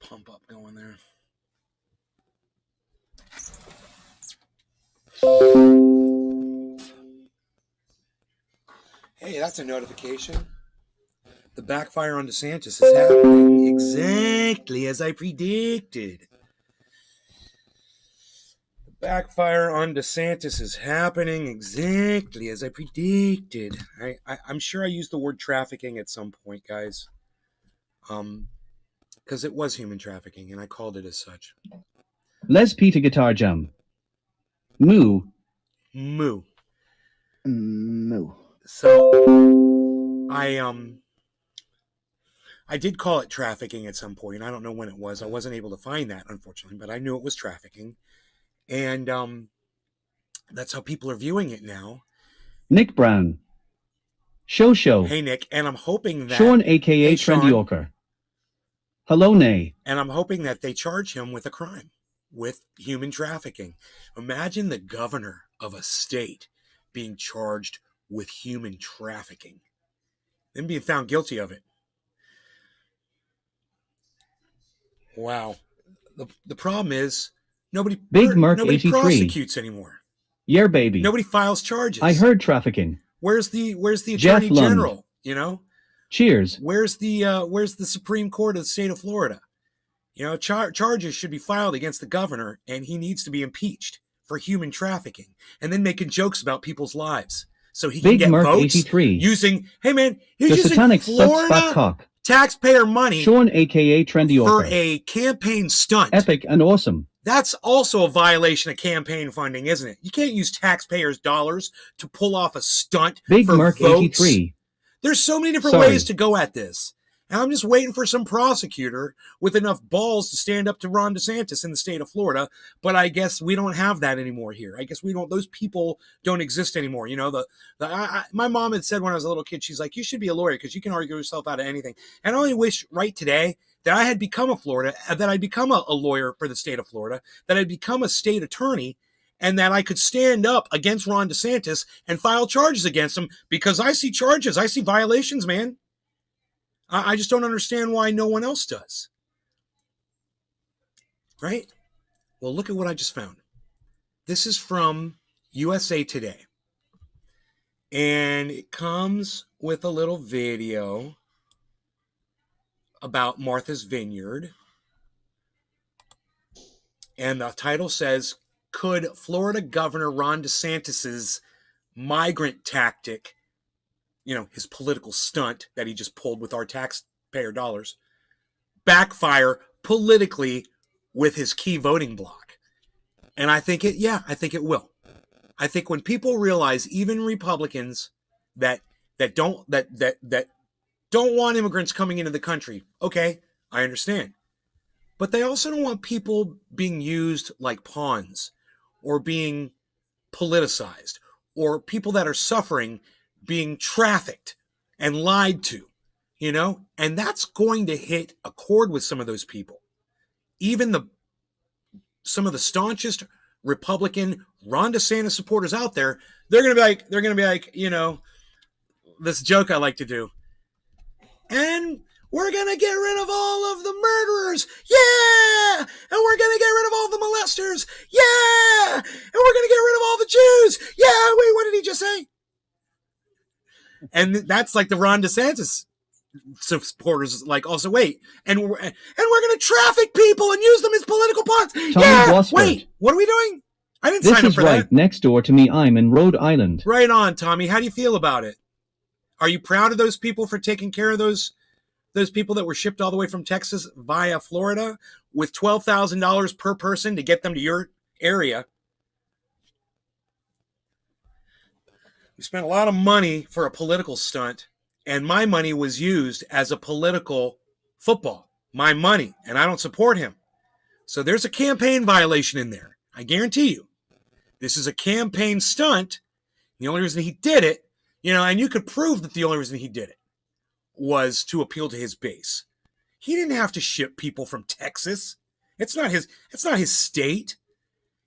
pump up going there. Hey, that's a notification. The backfire on Desantis is happening exactly as I predicted. The backfire on Desantis is happening exactly as I predicted. I'm sure I used the word trafficking at some point, guys. Because it was human trafficking, and I called it as such. Les Peter Guitar Jam. Moo. Moo. Moo. So, I did call it trafficking at some point. I don't know when it was. I wasn't able to find that, unfortunately, but I knew it was trafficking. And that's how people are viewing it now. Nick Brown. Show. Hey, Nick, and I'm hoping that... Sean, a.k.a. Trendy Yorker. Hello, Nay. And I'm hoping that they charge him with a crime, with human trafficking. Imagine the governor of a state being charged with human trafficking, then being found guilty of it. Wow. The problem is nobody prosecutes anymore. Yeah, baby. Nobody files charges. I heard trafficking. Where's the Attorney General? You know? Cheers. Where's the Supreme Court of the state of Florida? You know, charges should be filed against the governor, and he needs to be impeached for human trafficking, and then making jokes about people's lives so he can get votes 83. using. Hey man, he's the using satanic Florida taxpayer money. Sean, a.k.a. Trendy Yorker. For a campaign stunt. Epic and awesome. That's also a violation of campaign funding, isn't it? You can't use taxpayers' dollars to pull off a stunt Big for Merc votes. 83. There's so many different ways to go at this. And I'm just waiting for some prosecutor with enough balls to stand up to Ron DeSantis in the state of Florida. But I guess we don't have that anymore here. I guess we don't. Those people don't exist anymore. You know, my mom had said when I was a little kid, she's like, you should be a lawyer because you can argue yourself out of anything. And I only wish right today that I had become that I'd become a lawyer for the state of Florida, that I'd become a state attorney, and that I could stand up against Ron DeSantis and file charges against him, because I see charges. I see violations, man. I just don't understand why no one else does. Right? Well, look at what I just found. This is from USA Today. And it comes with a little video about Martha's Vineyard. And the title says, could Florida Governor Ron DeSantis's migrant tactic, you know, his political stunt that he just pulled with our taxpayer dollars, backfire politically with his key voting bloc? And I think it will. I think when people realize, even Republicans that don't want immigrants coming into the country, okay, I understand. But they also don't want people being used like pawns or being politicized, or people that are suffering being trafficked and lied to, you know? And that's going to hit a chord with some of those people. Even some of the staunchest Republican Ron DeSantis supporters out there, they're going to be like, you know, this joke I like to do. And we're going to get rid of all of the murderers. Yeah. And we're going to get rid of all the molesters. Yeah. And we're going to get rid of all the Jews. Yeah. Wait, what did he just say? And that's like the Ron DeSantis supporters, like, also wait, and we're going to traffic people and use them as political pawns. Wait, what are we doing? I didn't sign up for that. This is right next door to me. I'm in Rhode Island. Right on, Tommy. How do you feel about it? Are you proud of those people for taking care of those people that were shipped all the way from Texas via Florida with $12,000 per person to get them to your area? We spent a lot of money for a political stunt, and my money was used as a political football. My money, and I don't support him. So there's a campaign violation in there. I guarantee you. This is a campaign stunt. The only reason he did it, you know, and you could prove that the only reason he did it was to appeal to his base. He didn't have to ship people from Texas. It's not his state.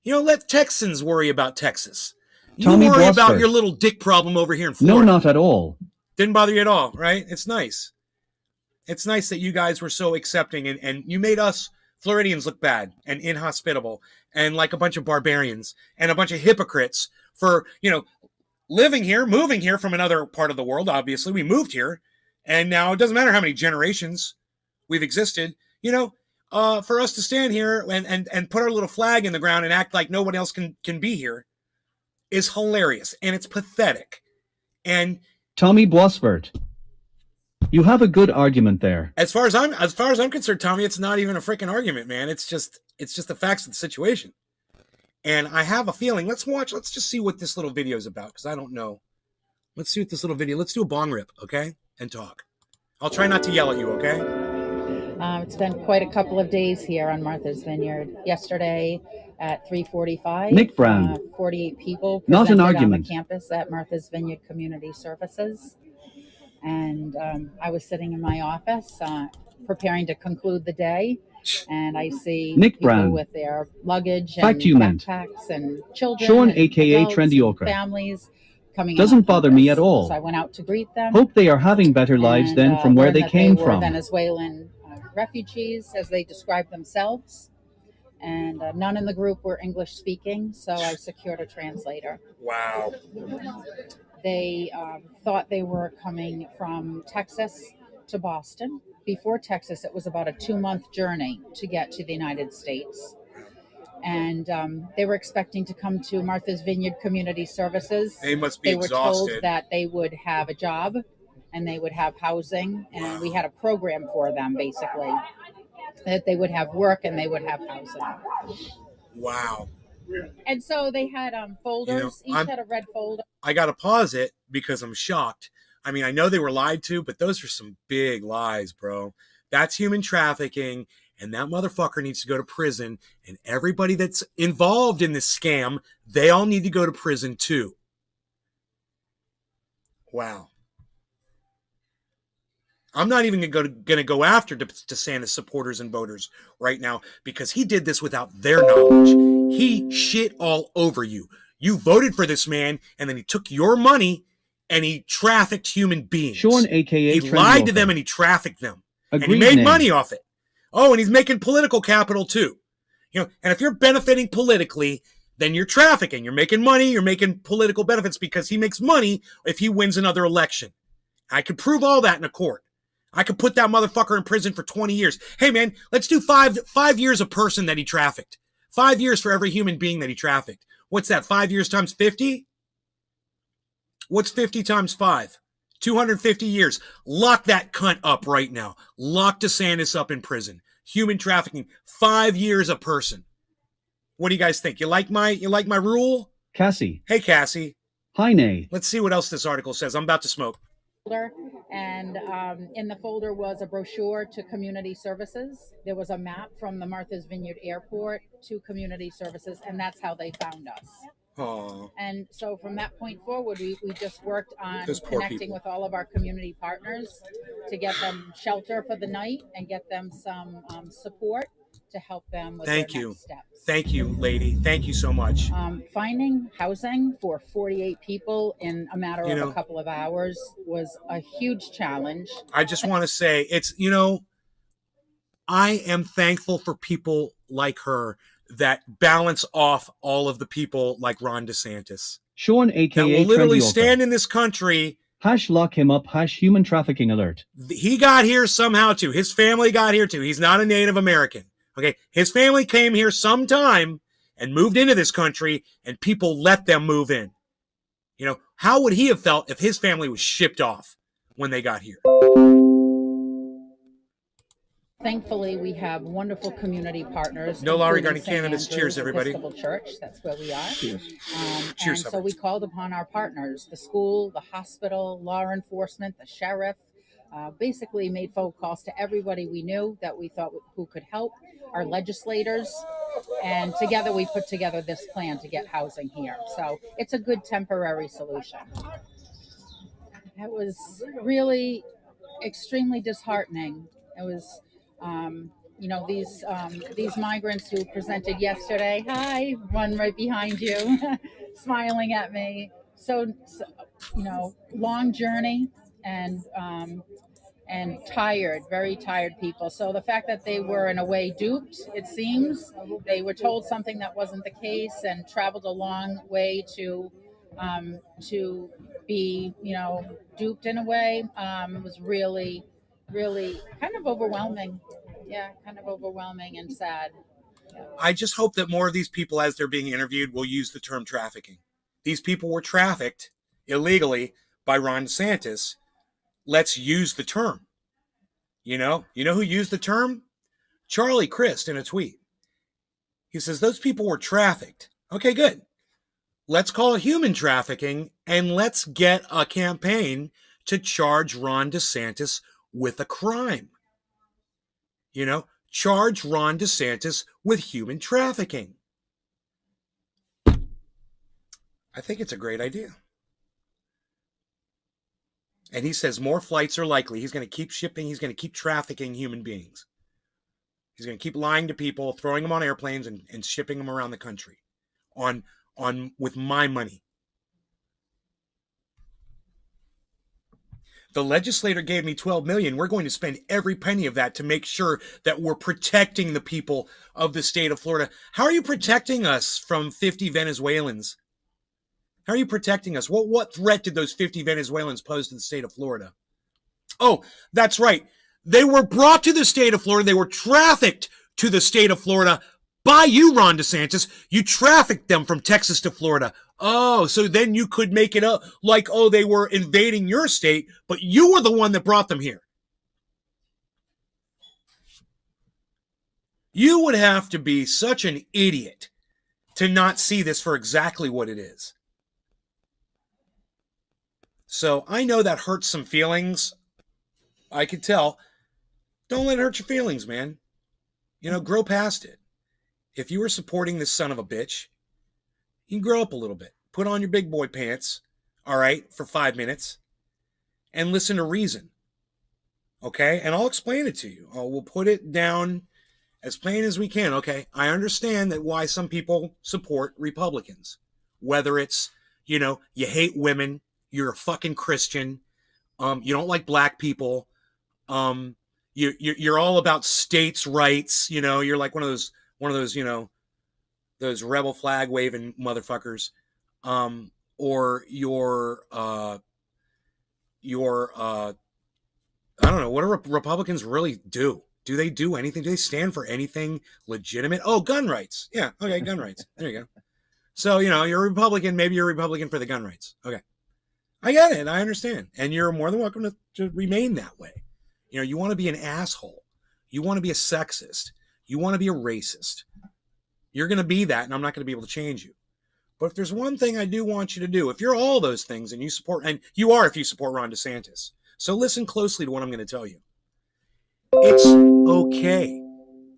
You know, let Texans worry about Texas. You worry about your little dick problem over here in Florida. No, not at all. Didn't bother you at all, right? It's nice. It's nice that you guys were so accepting and you made us Floridians look bad and inhospitable and like a bunch of barbarians and a bunch of hypocrites for, living here, moving here from another part of the world. Obviously, we moved here, and now it doesn't matter how many generations we've existed, for us to stand here and put our little flag in the ground and act like no one else can be here is hilarious, and it's pathetic. And Tommy Bosford, you have a good argument there. As far as I'm concerned, Tommy, it's not even a freaking argument, man. It's just the facts of the situation. And I have a feeling, let's just see what this little video is about, because I don't know. Let's see what this little video, let's do a bong rip, okay? And talk. I'll try not to yell at you, okay? It's been quite a couple of days here on Martha's Vineyard. Yesterday at 3:45, Nick Brown, 48 people not an presented argument, on the campus at Martha's Vineyard Community Services. And I was sitting in my office preparing to conclude the day. And I see Nick people Brown with their luggage Fact and you meant. backpacks and children, Sean, and aka adults Trendy and Oka, families coming doesn't on bother me campus. at all. So I went out to greet them. Hope they are having better lives and, than from where learned they that came they were from. Venezuelan refugees, as they described themselves. And none in the group were English speaking, so I secured a translator. Wow. They thought they were coming from Texas to Boston. Before Texas, it was about a 2-month journey to get to the United States. And they were expecting to come to Martha's Vineyard Community Services. They must be exhausted. They were told that they would have a job and they would have housing, and we had a program for them, basically, that they would have work and they would have housing. Wow. And so they had folders. Each had a red folder. I got to pause it because I'm shocked. I mean, I know they were lied to, but those are some big lies, bro. That's human trafficking, and that motherfucker needs to go to prison. And everybody that's involved in this scam, they all need to go to prison too. Wow. I'm not even going to go after DeSantis supporters and voters right now because he did this without their knowledge. He shit all over you. You voted for this man, and then he took your money and he trafficked human beings. Sean, aka he lied to them and he trafficked them. Agreed, and he made name. money off it. Oh, and he's making political capital too. And if you're benefiting politically, then you're trafficking. You're making money. You're making political benefits because he makes money if he wins another election. I could prove all that in a court. I could put that motherfucker in prison for 20 years. Hey, man, let's do five years a person that he trafficked. 5 years for every human being that he trafficked. What's that, 5 years times 50? What's 50 times 5? 250 years. Lock that cunt up right now. Lock DeSantis up in prison. Human trafficking, 5 years a person. What do you guys think? You like my rule? Cassie. Hey, Cassie. Hi, Nay. Let's see what else this article says. I'm about to smoke. And in the folder was a brochure to community services. There was a map from the Martha's Vineyard Airport to community services, and that's how they found us. Aww. And so from that point forward, we just worked on Those poor connecting people. with all of our community partners to get them shelter for the night and get them some support to help them with their next steps. Thank you, lady. Thank you so much. Finding housing for 48 people in a matter of a couple of hours was a huge challenge. I just want to say it's, I am thankful for people like her that balance off all of the people like Ron DeSantis. Sean, aka that will literally Trendy stand in this country. # lock him up, # human trafficking alert. He got here somehow too. His family got here too. He's not a Native American. Okay, his family came here sometime and moved into this country, and people let them move in. How would he have felt if his family was shipped off when they got here? Thankfully, we have wonderful community partners. No law regarding St. candidates. Andrew's Cheers, everybody. Episcopal Church, that's where we are. Cheers. Cheers, and so we called upon our partners, the school, the hospital, law enforcement, the sheriff, basically made phone calls to everybody we knew that we thought who could help, our legislators, and together we put together this plan to get housing here. So it's a good temporary solution. It was really extremely disheartening. It was, these migrants who presented yesterday. Hi, one right behind you, smiling at me. So long journey, and and tired, very tired people. So the fact that they were in a way duped, it seems, they were told something that wasn't the case and traveled a long way to be, duped in a way, was really, really kind of overwhelming. Yeah, kind of overwhelming and sad. I just hope that more of these people, as they're being interviewed, will use the term trafficking. These people were trafficked illegally by Ron DeSantis. Let's use the term. You know who used the term? Charlie Crist in a tweet. He says, those people were trafficked. Okay, good. Let's call it human trafficking, and let's get a campaign to charge Ron DeSantis with a crime. Charge Ron DeSantis with human trafficking. I think it's a great idea. And he says more flights are likely. He's going to keep shipping. He's going to keep trafficking human beings. He's going to keep lying to people, throwing them on airplanes and shipping them around the country with my money. The legislator gave me $12 million. We're going to spend every penny of that to make sure that we're protecting the people of the state of Florida. How are you protecting us from 50 Venezuelans? How are you protecting us? What threat did those 50 Venezuelans pose to the state of Florida? Oh, that's right. They were brought to the state of Florida. They were trafficked to the state of Florida by you, Ron DeSantis. You trafficked them from Texas to Florida. Oh, so then you could make it up like, oh, they were invading your state, but you were the one that brought them here. You would have to be such an idiot to not see this for exactly what it is. So I know that hurts some feelings. I could tell. Don't let it hurt your feelings, man. Grow past it. If you were supporting this son of a bitch, you can grow up a little bit. Put on your big boy pants, all right, for 5 minutes, and listen to reason, okay? And I'll explain it to you. We'll put it down as plain as we can, okay? I understand that why some people support Republicans, whether it's, you hate women, you're a fucking Christian, you don't like black people, you're all about states' rights, you're like one of those, those rebel flag waving motherfuckers, or your I don't know, what do Republicans really do? Do they do anything? Do they stand for anything legitimate? Oh, gun rights. Yeah, okay, gun rights. There you go. So, you're a Republican, maybe you're a Republican for the gun rights. Okay. I get it. I understand. And you're more than welcome to remain that way. You want to be an asshole. You want to be a sexist. You want to be a racist. You're going to be that, and I'm not going to be able to change you. But if there's one thing I do want you to do, if you're all those things and you support, and you are if you support Ron DeSantis, so listen closely to what I'm going to tell you. It's okay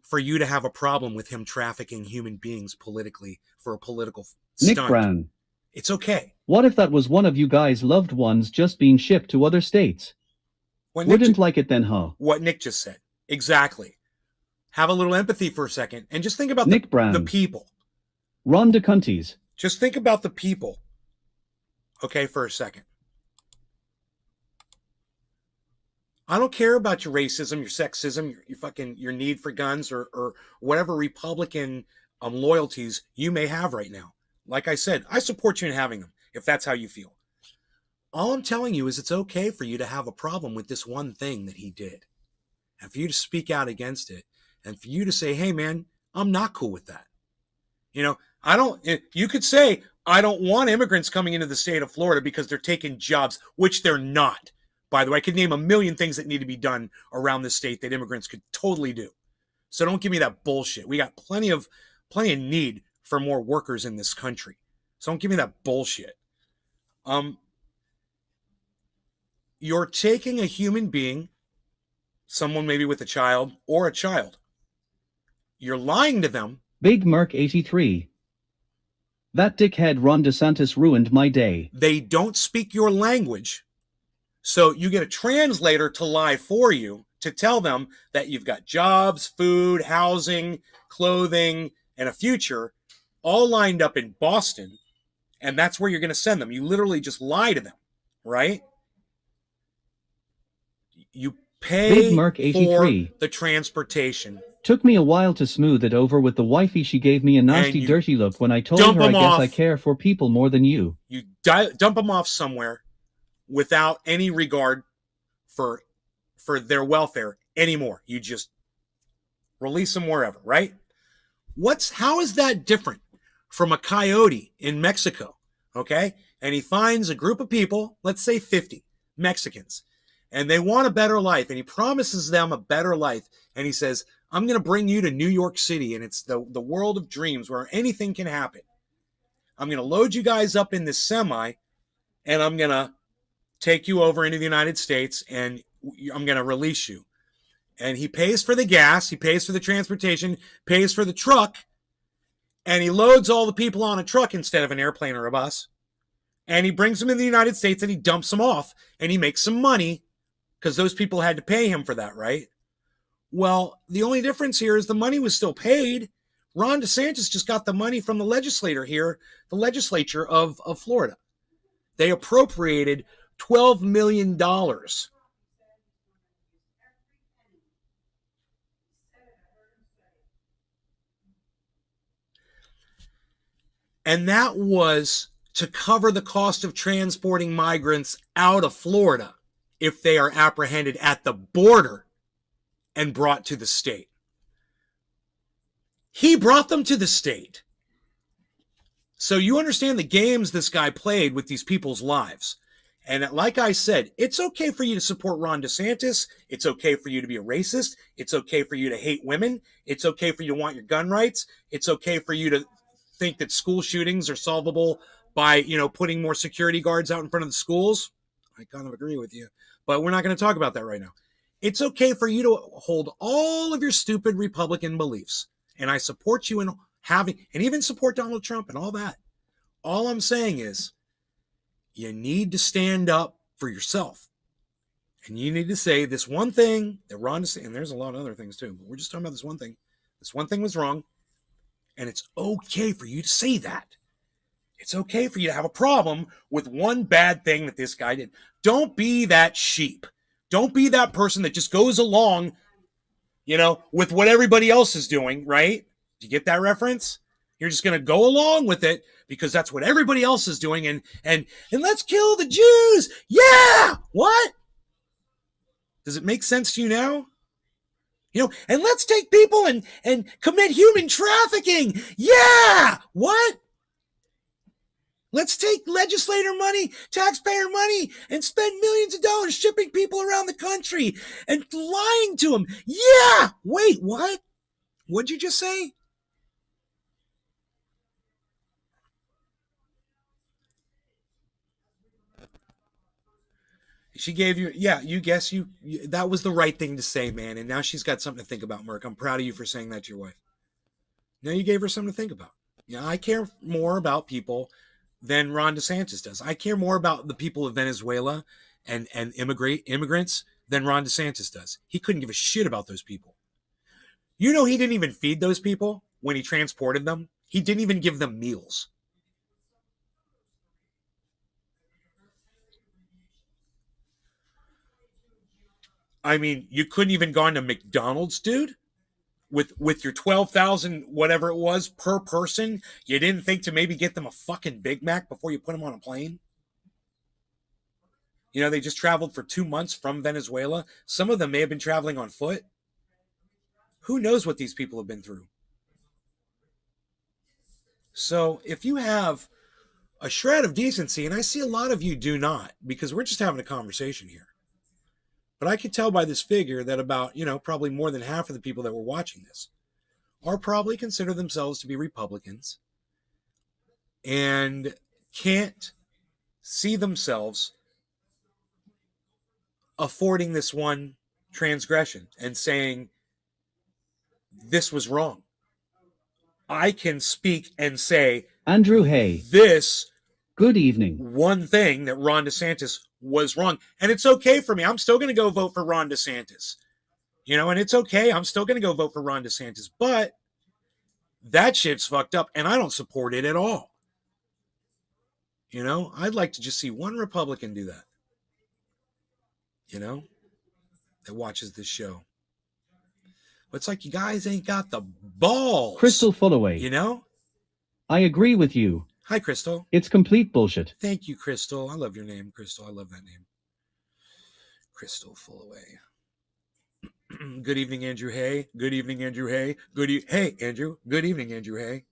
for you to have a problem with him trafficking human beings politically for a political stunt. Nick Brown. It's okay. What if that was one of you guys' loved ones just being shipped to other states? Wouldn't like it then, huh? What Nick just said. Exactly. Have a little empathy for a second and just think about Nick Brown. The people. Ron DeSantis. Just think about the people. Okay, for a second. I don't care about your racism, your sexism, your need for guns or whatever Republican loyalties you may have right now. Like I said, I support you in having them if that's how you feel. All I'm telling you is it's okay for you to have a problem with this one thing that he did. And for you to speak out against it. And for you to say, hey, man, I'm not cool with that. You could say, I don't want immigrants coming into the state of Florida because they're taking jobs, which they're not. By the way, I could name a million things that need to be done around this state that immigrants could totally do. So don't give me that bullshit. We got plenty of need for more workers in this country. So don't give me that bullshit. You're taking a human being, someone maybe with a child or a child. You're lying to them. Big Merc 83. That dickhead Ron DeSantis ruined my day. They don't speak your language. So you get a translator to lie for you, to tell them that you've got jobs, food, housing, clothing, and a future all lined up in Boston. And that's where you're going to send them. You literally just lie to them, right? You Big pay Merc for 83. the transportation. Took me a while to smooth it over with the wifey. She gave me a nasty, you dirty look when I told dump her I 'em guess off. I care for people more than you. You dump them off somewhere without any regard for their welfare anymore. You just release them wherever, right? How is that different from a coyote in Mexico? Okay? And he finds a group of people, let's say 50 Mexicans, and they want a better life, and he promises them a better life, and he says, I'm going to bring you to New York City, and it's the world of dreams where anything can happen. I'm going to load you guys up in this semi, and I'm going to take you over into the United States, and I'm going to release you. And he pays for the gas, he pays for the transportation, pays for the truck, and he loads all the people on a truck instead of an airplane or a bus. And he brings them in the United States and he dumps them off, and he makes some money because those people had to pay him for that, right? Well, the only difference here is the money was still paid. Ron DeSantis just got the money from the legislature of Florida. They appropriated $12 million. And that was to cover the cost of transporting migrants out of Florida if they are apprehended at the border and brought to the state. He brought them to the state. So you understand the games this guy played with these people's lives. And like I said, it's okay for you to support Ron DeSantis. It's okay for you to be a racist. It's okay for you to hate women. It's okay for you to want your gun rights. It's okay for you to think that school shootings are solvable by, putting more security guards out in front of the schools. I kind of agree with you, but we're not going to talk about that right now. It's okay for you to hold all of your stupid Republican beliefs. And I support you in having, and even support Donald Trump and all that. All I'm saying is you need to stand up for yourself. And you need to say this one thing that Ron DeSantis, and there's a lot of other things too, but we're just talking about this one thing. This one thing was wrong. And it's okay for you to say that. It's okay for you to have a problem with one bad thing that this guy did. Don't be that sheep. Don't be that person that just goes along, with what everybody else is doing, right? Do you get that reference? You're just going to go along with it because that's what everybody else is doing. And let's kill the Jews. Yeah. What? Does it make sense to you now? And let's take people and commit human trafficking. Yeah. What? Let's take legislator money, taxpayer money, and spend millions of dollars shipping people around the country and lying to them. Yeah. Wait, what? What'd you just say? She gave you, you guess that was the right thing to say, man. And now she's got something to think about, Merc. I'm proud of you for saying that to your wife. Now you gave her something to think about. I care more about people than Ron DeSantis does. I care more about the people of Venezuela and immigrants than Ron DeSantis does. He couldn't give a shit about those people. He didn't even feed those people when he transported them. He didn't even give them meals. I mean, you couldn't even gone to McDonald's, dude, with your 12,000 whatever it was per person. You didn't think to maybe get them a fucking Big Mac before you put them on a plane? They just traveled for 2 months from Venezuela. Some of them may have been traveling on foot. Who knows what these people have been through? So if you have a shred of decency, and I see a lot of you do not, because we're just having a conversation here. But I could tell by this figure that about, probably more than half of the people that were watching this are probably consider themselves to be Republicans and can't see themselves affording this one transgression and saying, this was wrong. I can speak and say, Andrew Hay, this good evening. One thing that Ron DeSantis was wrong. And it's okay for me. I'm still going to go vote for Ron DeSantis. And it's okay. I'm still going to go vote for Ron DeSantis. But that shit's fucked up, and I don't support it at all. I'd like to just see one Republican do that. that watches this show. But it's like you guys ain't got the balls. Crystal Fullaway. You know? I agree with you. Hi, Crystal. It's complete bullshit. Thank you, Crystal. I love your name, Crystal. I love that name. Crystal Fullaway. Good evening, Andrew Hay. Good evening, Andrew Hay. Hey, Andrew. Good evening, Andrew Hay.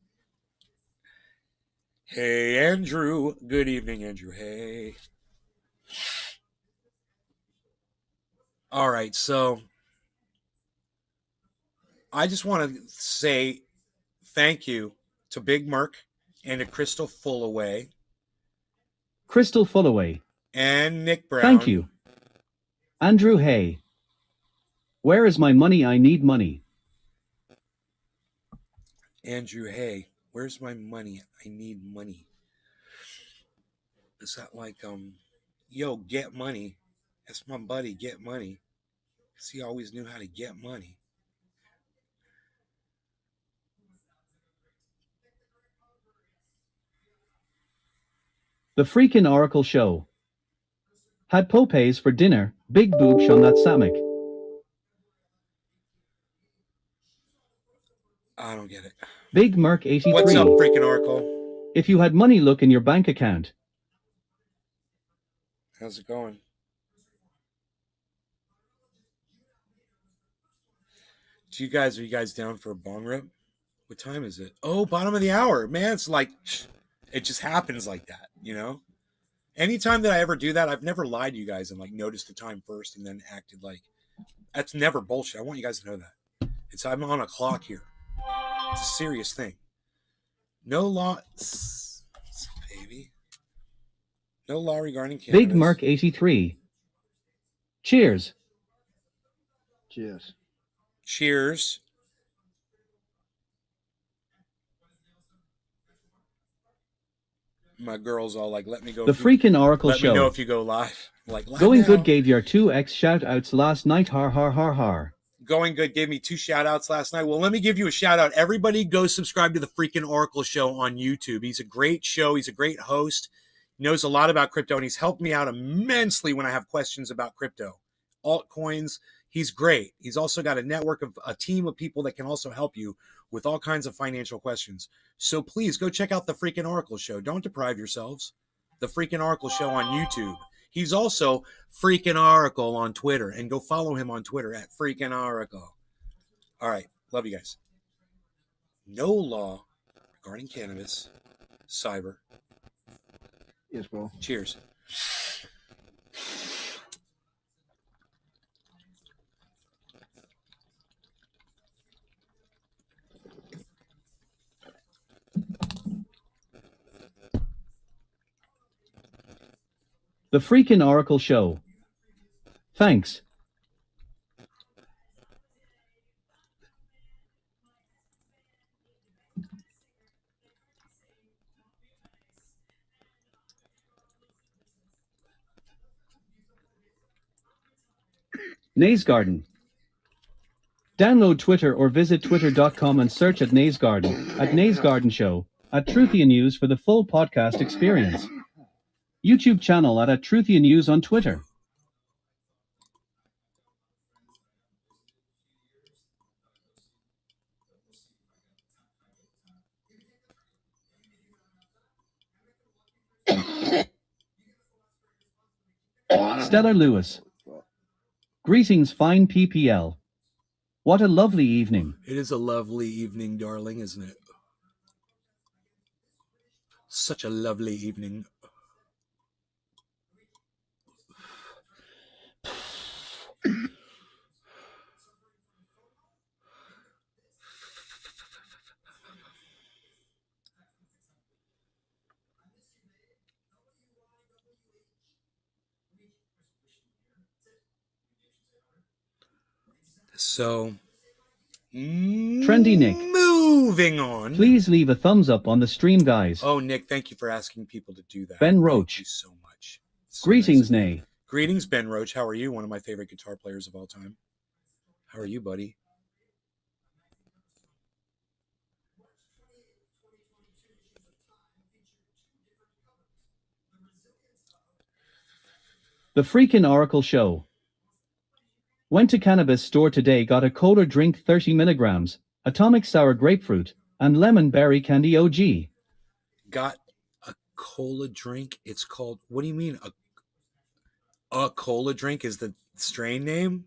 Hey, Andrew. Good evening, Andrew Hay. All right, so I just want to say thank you to Big Merc and to Crystal Fullaway. Crystal Fullaway. And Nick Brown. Thank you. Andrew Hay. Where is my money? I need money. Andrew Hay. Where's my money? I need money. Is that like, yo, get money. That's my buddy, get money. Because he always knew how to get money. The freaking Oracle show. Had Popeyes for dinner, big booch on that Samek. I don't get it. Big Merc 83. What's up, freaking Oracle? If you had money, look in your bank account. How's it going? Are you guys down for a bong rip? What time is it? Oh, bottom of the hour. Man, it's like, it just happens like that, you know? Anytime that I ever do that, I've never lied to you guys and like noticed the time first and then acted like, that's never bullshit. I want you guys to know that. I'm on a clock here. It's a serious thing. No law, baby. No law regarding cannabis. Big Merc 83. Cheers. Cheers. Cheers. My girl's all like, let me go. The freaking Oracle show. Let me know if you go live. Like, Going Good gave your 2x shout outs last night. Har har har har. Going Good gave me 2 shout outs last night. Well, let me give you a shout out. Everybody go subscribe to the freaking Oracle show on YouTube. He's a great show. He's a great host. He knows a lot about crypto, and he's helped me out immensely when I have questions about crypto, altcoins. He's great. He's also got a team of people that can also help you with all kinds of financial questions. So please go check out the freaking Oracle show. Don't deprive yourselves. The freaking Oracle show on YouTube. He's also freaking Oracle on Twitter, and go follow him on Twitter at freaking Oracle. All right. Love you guys. No law regarding cannabis, cyber. Yes, bro. Cheers. The freaking Oracle show. Thanks. Nays Garden. Download Twitter or visit twitter.com and search at Nays Garden, at Nays Garden Show, at Truthian News for the full podcast experience. YouTube channel at Truthian News on Twitter. Stella Lewis. Greetings, fine PPL. What a lovely evening. It is a lovely evening, darling, isn't it? Such a lovely evening. So, Trendy Nick. Moving on. Please leave a thumbs up on the stream, guys. Oh, Nick, thank you for asking people to do that. Ben Roach. Thank you so much. So Greetings, nice. Nay. Greetings, Ben Roach. How are you? One of my favorite guitar players of all time. How are you, buddy? The freaking Oracle show. Went to cannabis store today, got a cola drink 30 milligrams, atomic sour grapefruit, and lemon berry candy OG. Got a cola drink. It's called, what do you mean? A cola drink is the strain name?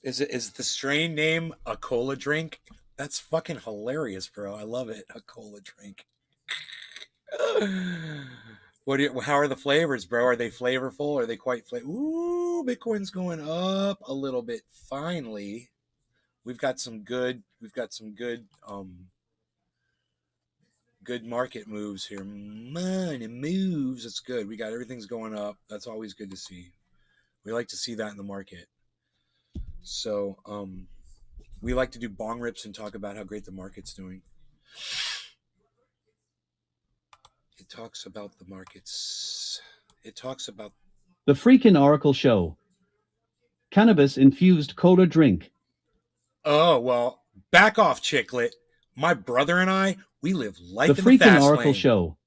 Is the strain name a cola drink? That's fucking hilarious, bro. I love it. A cola drink. How are the flavors, bro? Are they flavorful? Are they quite Ooh, Bitcoin's going up a little bit finally. We've got some good good market moves here. Money moves. That's good. We got everything's going up. That's always good to see. We like to see that in the market. So, we like to do bong rips and talk about how great the market's doing. It talks about the markets. It talks about The freaking Oracle Show. Cannabis infused cola drink. Oh, well, back off, Chicklet. My brother and I, we live life The in the freaking fast Oracle lane. Show.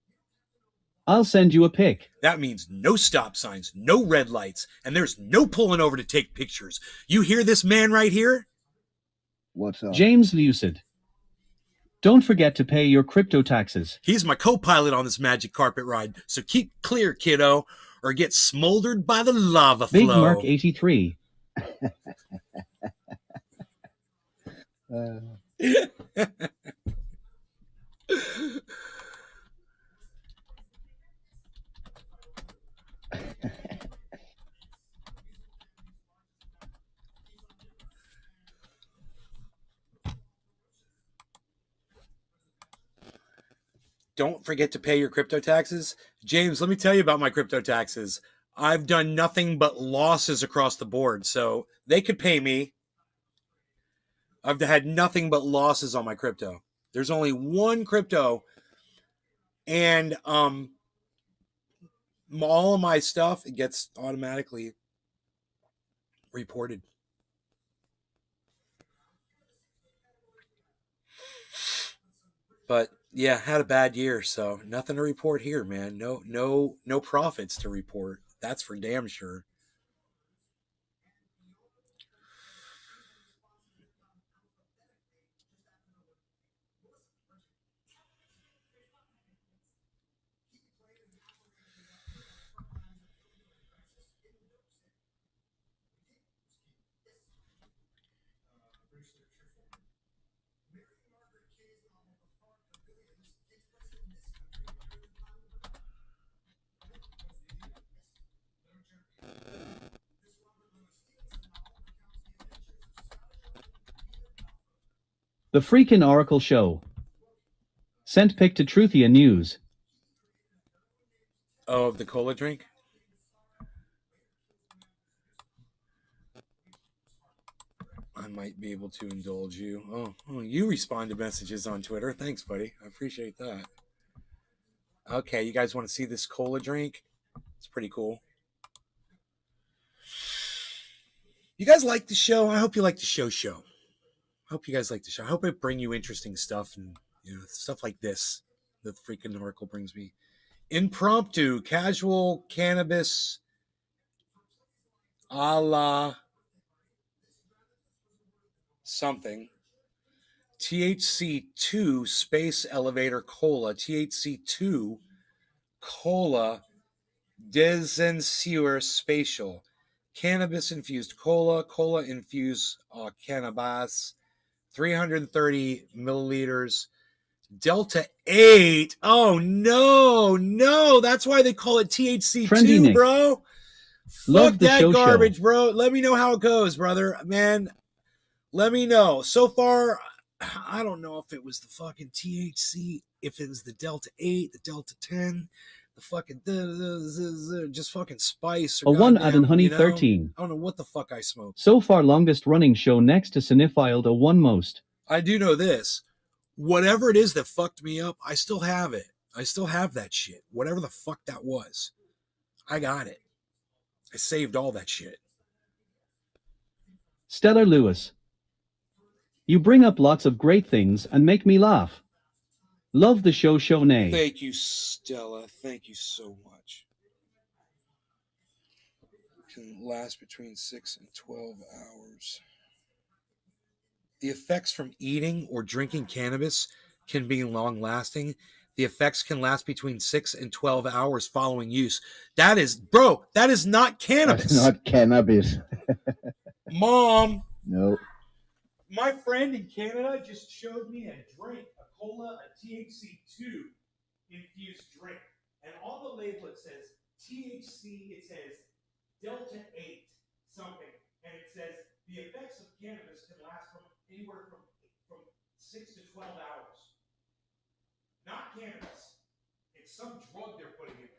I'll send you a pic. That means no stop signs, no red lights, and there's no pulling over to take pictures. You hear this man right here? What's up? James Lucid. Don't forget to pay your crypto taxes. He's my co-pilot on this magic carpet ride, so keep clear, kiddo, or get smoldered by the lava flow. Big Mark 83. Don't forget to pay your crypto taxes. James, let me tell you about my crypto taxes. I've done nothing but losses across the board, so they could pay me. I've had nothing but losses on my crypto. There's only one crypto, and all of my stuff, it gets automatically reported. But yeah, had a bad year, so nothing to report here, man. No profits to report. That's for damn sure. The freaking Oracle Show. Sent pic to Truthia News. Oh, of the cola drink? I might be able to indulge you. Oh, you respond to messages on Twitter. Thanks, buddy. I appreciate that. Okay, you guys want to see this cola drink? It's pretty cool. You guys like the show? I hope you like the show. I hope you guys like the show. I hope it bring you interesting stuff and stuff like this. The freaking Oracle brings me. Impromptu, casual cannabis a la something. THC2 Space Elevator Cola. THC2 Cola Desantis Spatial. Cannabis infused cola. Cola infused cannabis. 330 milliliters. Delta 8. Oh, no. That's why they call it THC2, bro. Love Fuck the that show. garbage, bro. Let me know how it goes, brother. Man, let me know. So far, I don't know if it was the fucking THC, if it was the Delta 8, the Delta 10, the fucking just fucking spice. Or a one add and honey 13. I don't know what the fuck I smoked. So far longest running show next to Cinephiled a one most. I do know this. Whatever it is that fucked me up, I still have it. I still have that shit. Whatever the fuck that was. I got it. I saved all that shit. Stellar Lewis. You bring up lots of great things and make me laugh. Love the show, Nay. Thank you, Stella. Thank you so much. can last between 6 and 12 hours. The effects from eating or drinking cannabis can be long-lasting. The effects can last between 6 and 12 hours following use. That is, bro, that is not cannabis. That's not cannabis. Mom. No. My friend in Canada just showed me a drink, a cola, a THC2 infused drink. And on the label it says THC, it says Delta 8 something. And it says the effects of cannabis can last from anywhere from 6 to 12 hours. Not cannabis. It's some drug they're putting in there.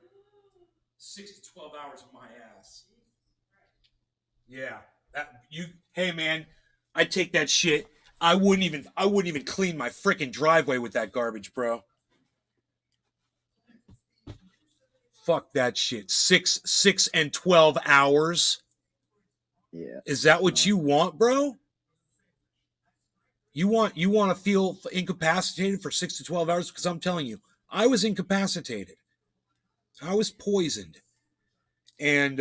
6 to 12 hours of my ass. Yeah. Hey man, I'd take that shit. I wouldn't even clean my freaking driveway with that garbage, bro. Fuck that shit. 6 and 12 hours. Yeah. Is that what you want, bro? You want to feel incapacitated for 6 to 12 hours? Because I'm telling you, I was incapacitated. I was poisoned. And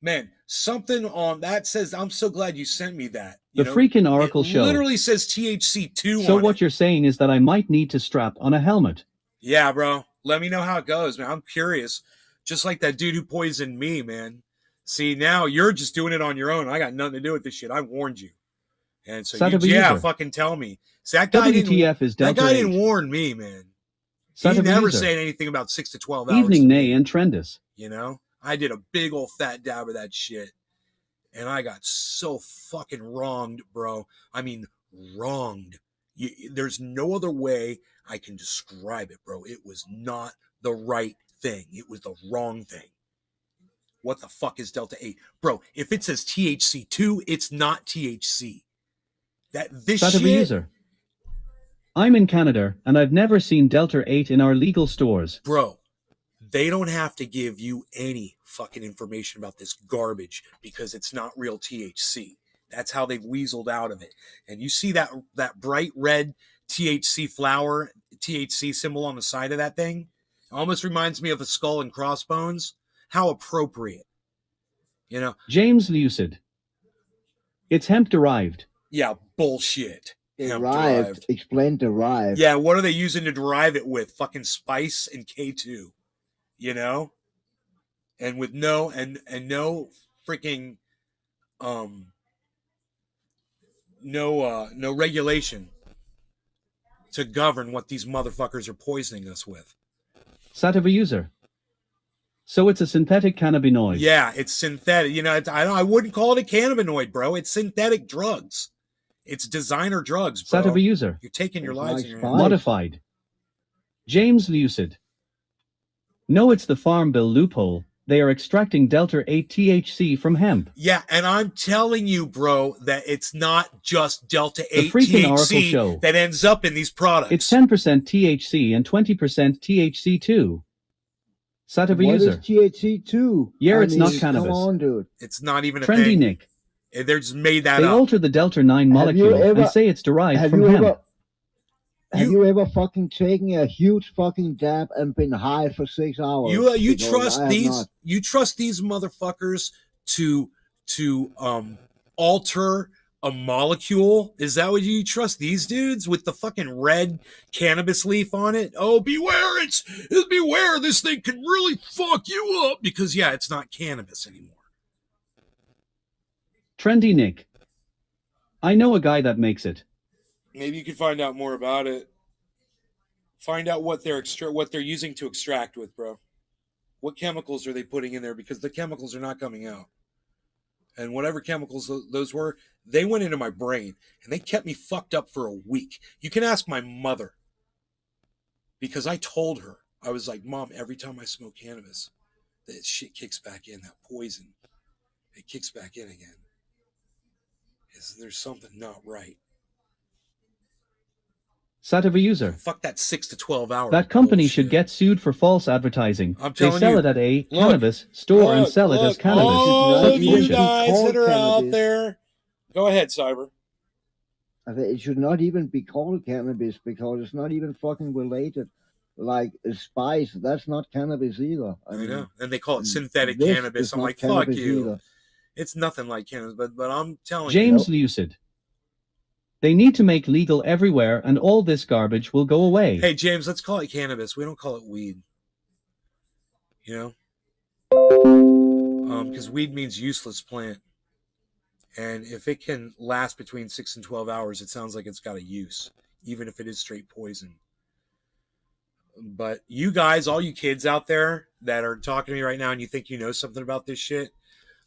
man, something on that says, I'm so glad you sent me that. The freaking Oracle show Literally says THC2 So on what it. you're saying is that I might need to strap on a helmet. Yeah, bro. Let me know how it goes, man. I'm curious. Just like that dude who poisoned me, man. See, now you're just doing it on your own. I got nothing to do with this shit. I warned you. And so, fucking tell me. See, that guy didn't warn me, man. He never said anything about 6 to 12 hours. Evening Nay and Trendus. You know? I did a big old fat dab of that shit. And I got so fucking wronged, bro. I mean, wronged. There's no other way I can describe it, bro. It was not the right thing. It was the wrong thing. What the fuck is Delta 8? Bro, if it says THC2, it's not THC. User. I'm in Canada, and I've never seen Delta 8 in our legal stores. Bro, they don't have to give you any fucking information about this garbage because it's not real THC. That's how they've weaseled out of it. And you see that bright red THC flower, THC symbol on the side of that thing? It almost reminds me of a skull and crossbones. How appropriate. You know? James Lucid. It's hemp derived. Yeah, bullshit. Derived. Explain derived. Yeah, what are they using to derive it with? Fucking spice and K2. You know? And with no freaking no regulation to govern what these motherfuckers are poisoning us with. Sativa user. So it's a synthetic cannabinoid. Yeah, it's synthetic. You know, I wouldn't call it a cannabinoid, bro. It's synthetic drugs. It's designer drugs, bro. Sativa user. You're taking your lives in your hands. Modified. James Lucid. No, it's the Farm Bill loophole. They are extracting Delta 8 THC from hemp. Yeah, and I'm telling you, bro, that it's not just Delta 8 THC that ends up in these products. It's 10% THC and 20% THC2. Sativa user. What is THC2? Yeah, it's not cannabis. Come on, dude. It's not even a Trendy thing. Nick. They just made that They up. alter the Delta 9 molecule and say it's derived from hemp. Have you ever fucking taken a huge fucking dab and been high for 6 hours? You trust these? You trust these motherfuckers to alter a molecule? Is that what you trust these dudes with the fucking red cannabis leaf on it? Oh, beware! Beware! This thing can really fuck you up because it's not cannabis anymore. Trendy Nick. I know a guy that makes it. Maybe you can find out more about it. Find out what they're using to extract with, bro. What chemicals are they putting in there? Because the chemicals are not coming out. And whatever chemicals those were, they went into my brain. And they kept me fucked up for a week. You can ask my mother. Because I told her. I was like, Mom, every time I smoke cannabis, that shit kicks back in. That poison. It kicks back in again. There's something not right. Sativa user. Fuck that 6 to 12 hours. That company should get sued for false advertising. They sell it at a cannabis store and sell it as cannabis. Oh, you guys that are out there. Go ahead, Cyber. It should not even be called cannabis because it's not even fucking related. Like spice, that's not cannabis either. I know. And they call it synthetic cannabis. I'm like, fuck you. Either. It's nothing like cannabis, but I'm telling James you. Lucid. They need to make legal everywhere and all this garbage will go away. Hey, James, let's call it cannabis. We don't call it weed. You know? Because weed means useless plant. And if it can last between 6 and 12 hours, it sounds like it's got a use, even if it is straight poison. But you guys, all you kids out there that are talking to me right now and you think you know something about this shit,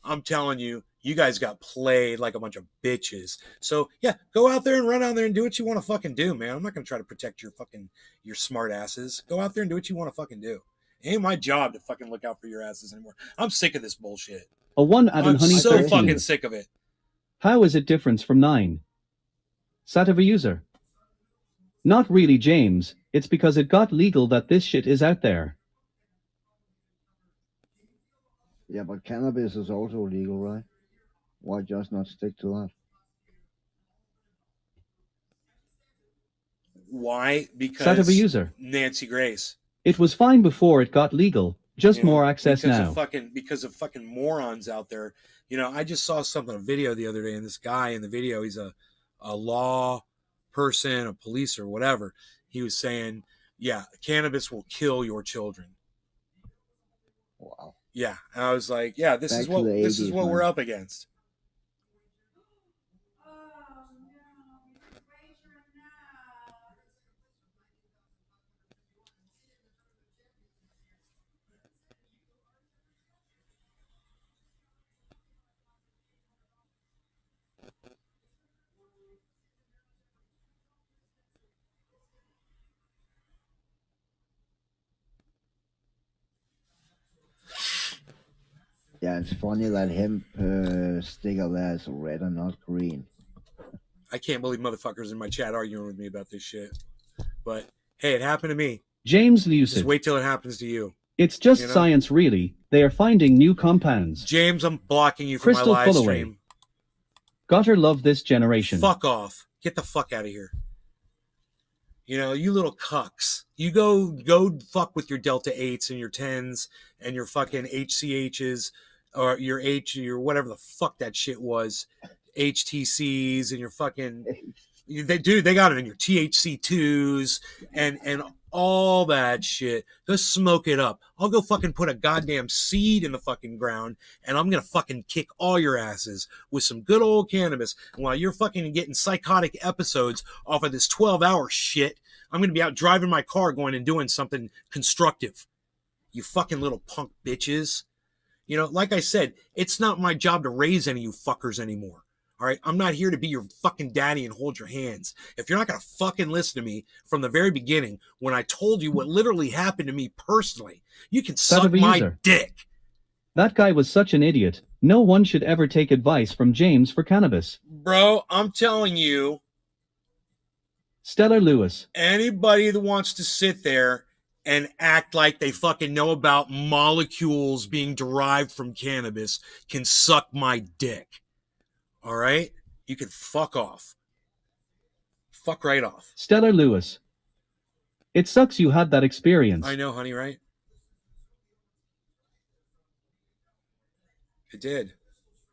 I'm telling you, you guys got played like a bunch of bitches. So, yeah, go out there and run out there and do what you want to fucking do, man. I'm not going to try to protect your smart asses. Go out there and do what you want to fucking do. It ain't my job to fucking look out for your asses anymore. I'm sick of this bullshit. A 1 Adam I'm Honey so 13. fucking sick of it. How is it different from 9? Sativa user. Not really, James. It's because it got legal that this shit is out there. Yeah, but cannabis is also legal, right? Why just not stick to that? Why? Because Sativa user. Nancy Grace. It was fine before it got legal. Just You know, more access because now. Because of fucking morons out there. You know, I just saw a video the other day, and this guy in the video, he's a law person, a police or whatever. He was saying, yeah, cannabis will kill your children. Wow. Yeah. And I was like, yeah, this is what 80s, we're up against. Yeah, it's funny that hemp sticker there is red and not green. I can't believe motherfuckers in my chat arguing with me about this shit. But hey, it happened to me. James Just Lucid. wait till it happens to you. It's just You know? science, really. They are finding new compounds. James, I'm blocking you from Crystal my live Fullaway. stream. Gotta love this generation. Fuck off. Get the fuck out of here. You know, you little cucks. You go fuck with your Delta 8s and your 10s and your fucking HCHs or your whatever the fuck that shit was. HTCs and your fucking they got it in your THC2s and all that shit. Go smoke it up. I'll go fucking put a goddamn seed in the fucking ground and I'm gonna fucking kick all your asses with some good old cannabis. And while you're fucking getting psychotic episodes off of this 12-hour shit, I'm gonna be out driving my car going and doing something constructive. You fucking little punk bitches. You know, like I said, it's not my job to raise any of you fuckers anymore. All right, I'm not here to be your fucking daddy and hold your hands. If you're not going to fucking listen to me from the very beginning, when I told you what literally happened to me personally, you can suck my dick. That guy was such an idiot. No one should ever take advice from James for cannabis. Bro, I'm telling you. Stellar Lewis. Anybody that wants to sit there and act like they fucking know about molecules being derived from cannabis can suck my dick. All right? You can fuck off. Fuck right off. Stellar Lewis. It sucks you had that experience. I know, honey, right? It did.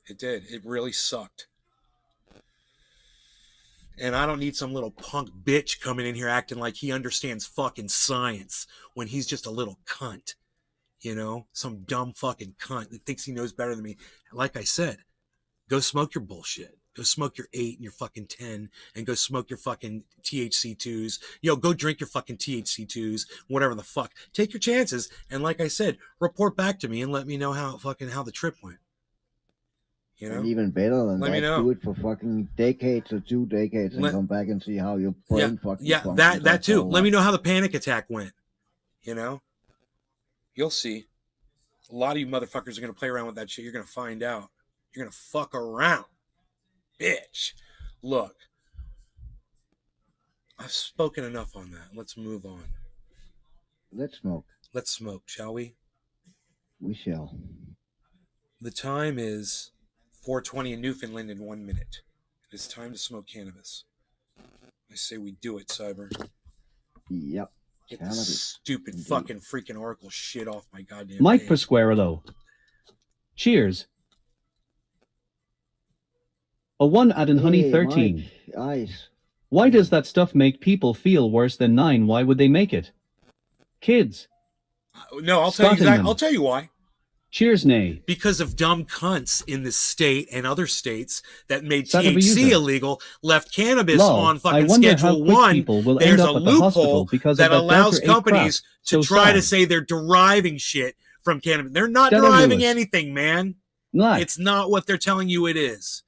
It did. It really sucked. And I don't need some little punk bitch coming in here acting like he understands fucking science when he's just a little cunt. You know? Some dumb fucking cunt that thinks he knows better than me. Like I said, go smoke your bullshit. Go smoke your 8 and your fucking 10 and go smoke your fucking THC2s. Yo, go drink your fucking THC2s, whatever the fuck. Take your chances. And like I said, report back to me and let me know how the trip went. You know? And even better than Let me that, know. do it for fucking decades or 2 decades and come back and see how your brain fucking Yeah, functions that too. after all Let me know how the panic attack went. You know? You'll see. A lot of you motherfuckers are going to play around with that shit. You're going to find out. You're going to fuck around. Bitch. Look. I've spoken enough on that. Let's move on. Let's smoke. Let's smoke, shall we? We shall. The time is 4:20 in Newfoundland in 1 minute. It is time to smoke cannabis. I say we do it, Cyber. Yep. Get this stupid fucking freaking Oracle shit off my goddamn Mike page. Pasquarello. Cheers. A 1 add in honey Hey, 13. Mike, ice. Why does that stuff make people feel worse than 9? Why would they make it? Kids. No, I'll tell you exactly. Scotland. I'll tell you why. Cheers, nay. Because of dumb cunts in this state and other states that made Saturday THC user. illegal, left cannabis Lol, on I fucking wonder how Schedule quick 1. people will There's end a up at the hospital loophole because that of that allows Delta 8 companies crap. to So try to sad. say they're deriving shit from cannabis. They're not Stella deriving Lewis. anything, man. Like. It's not what they're telling you it is.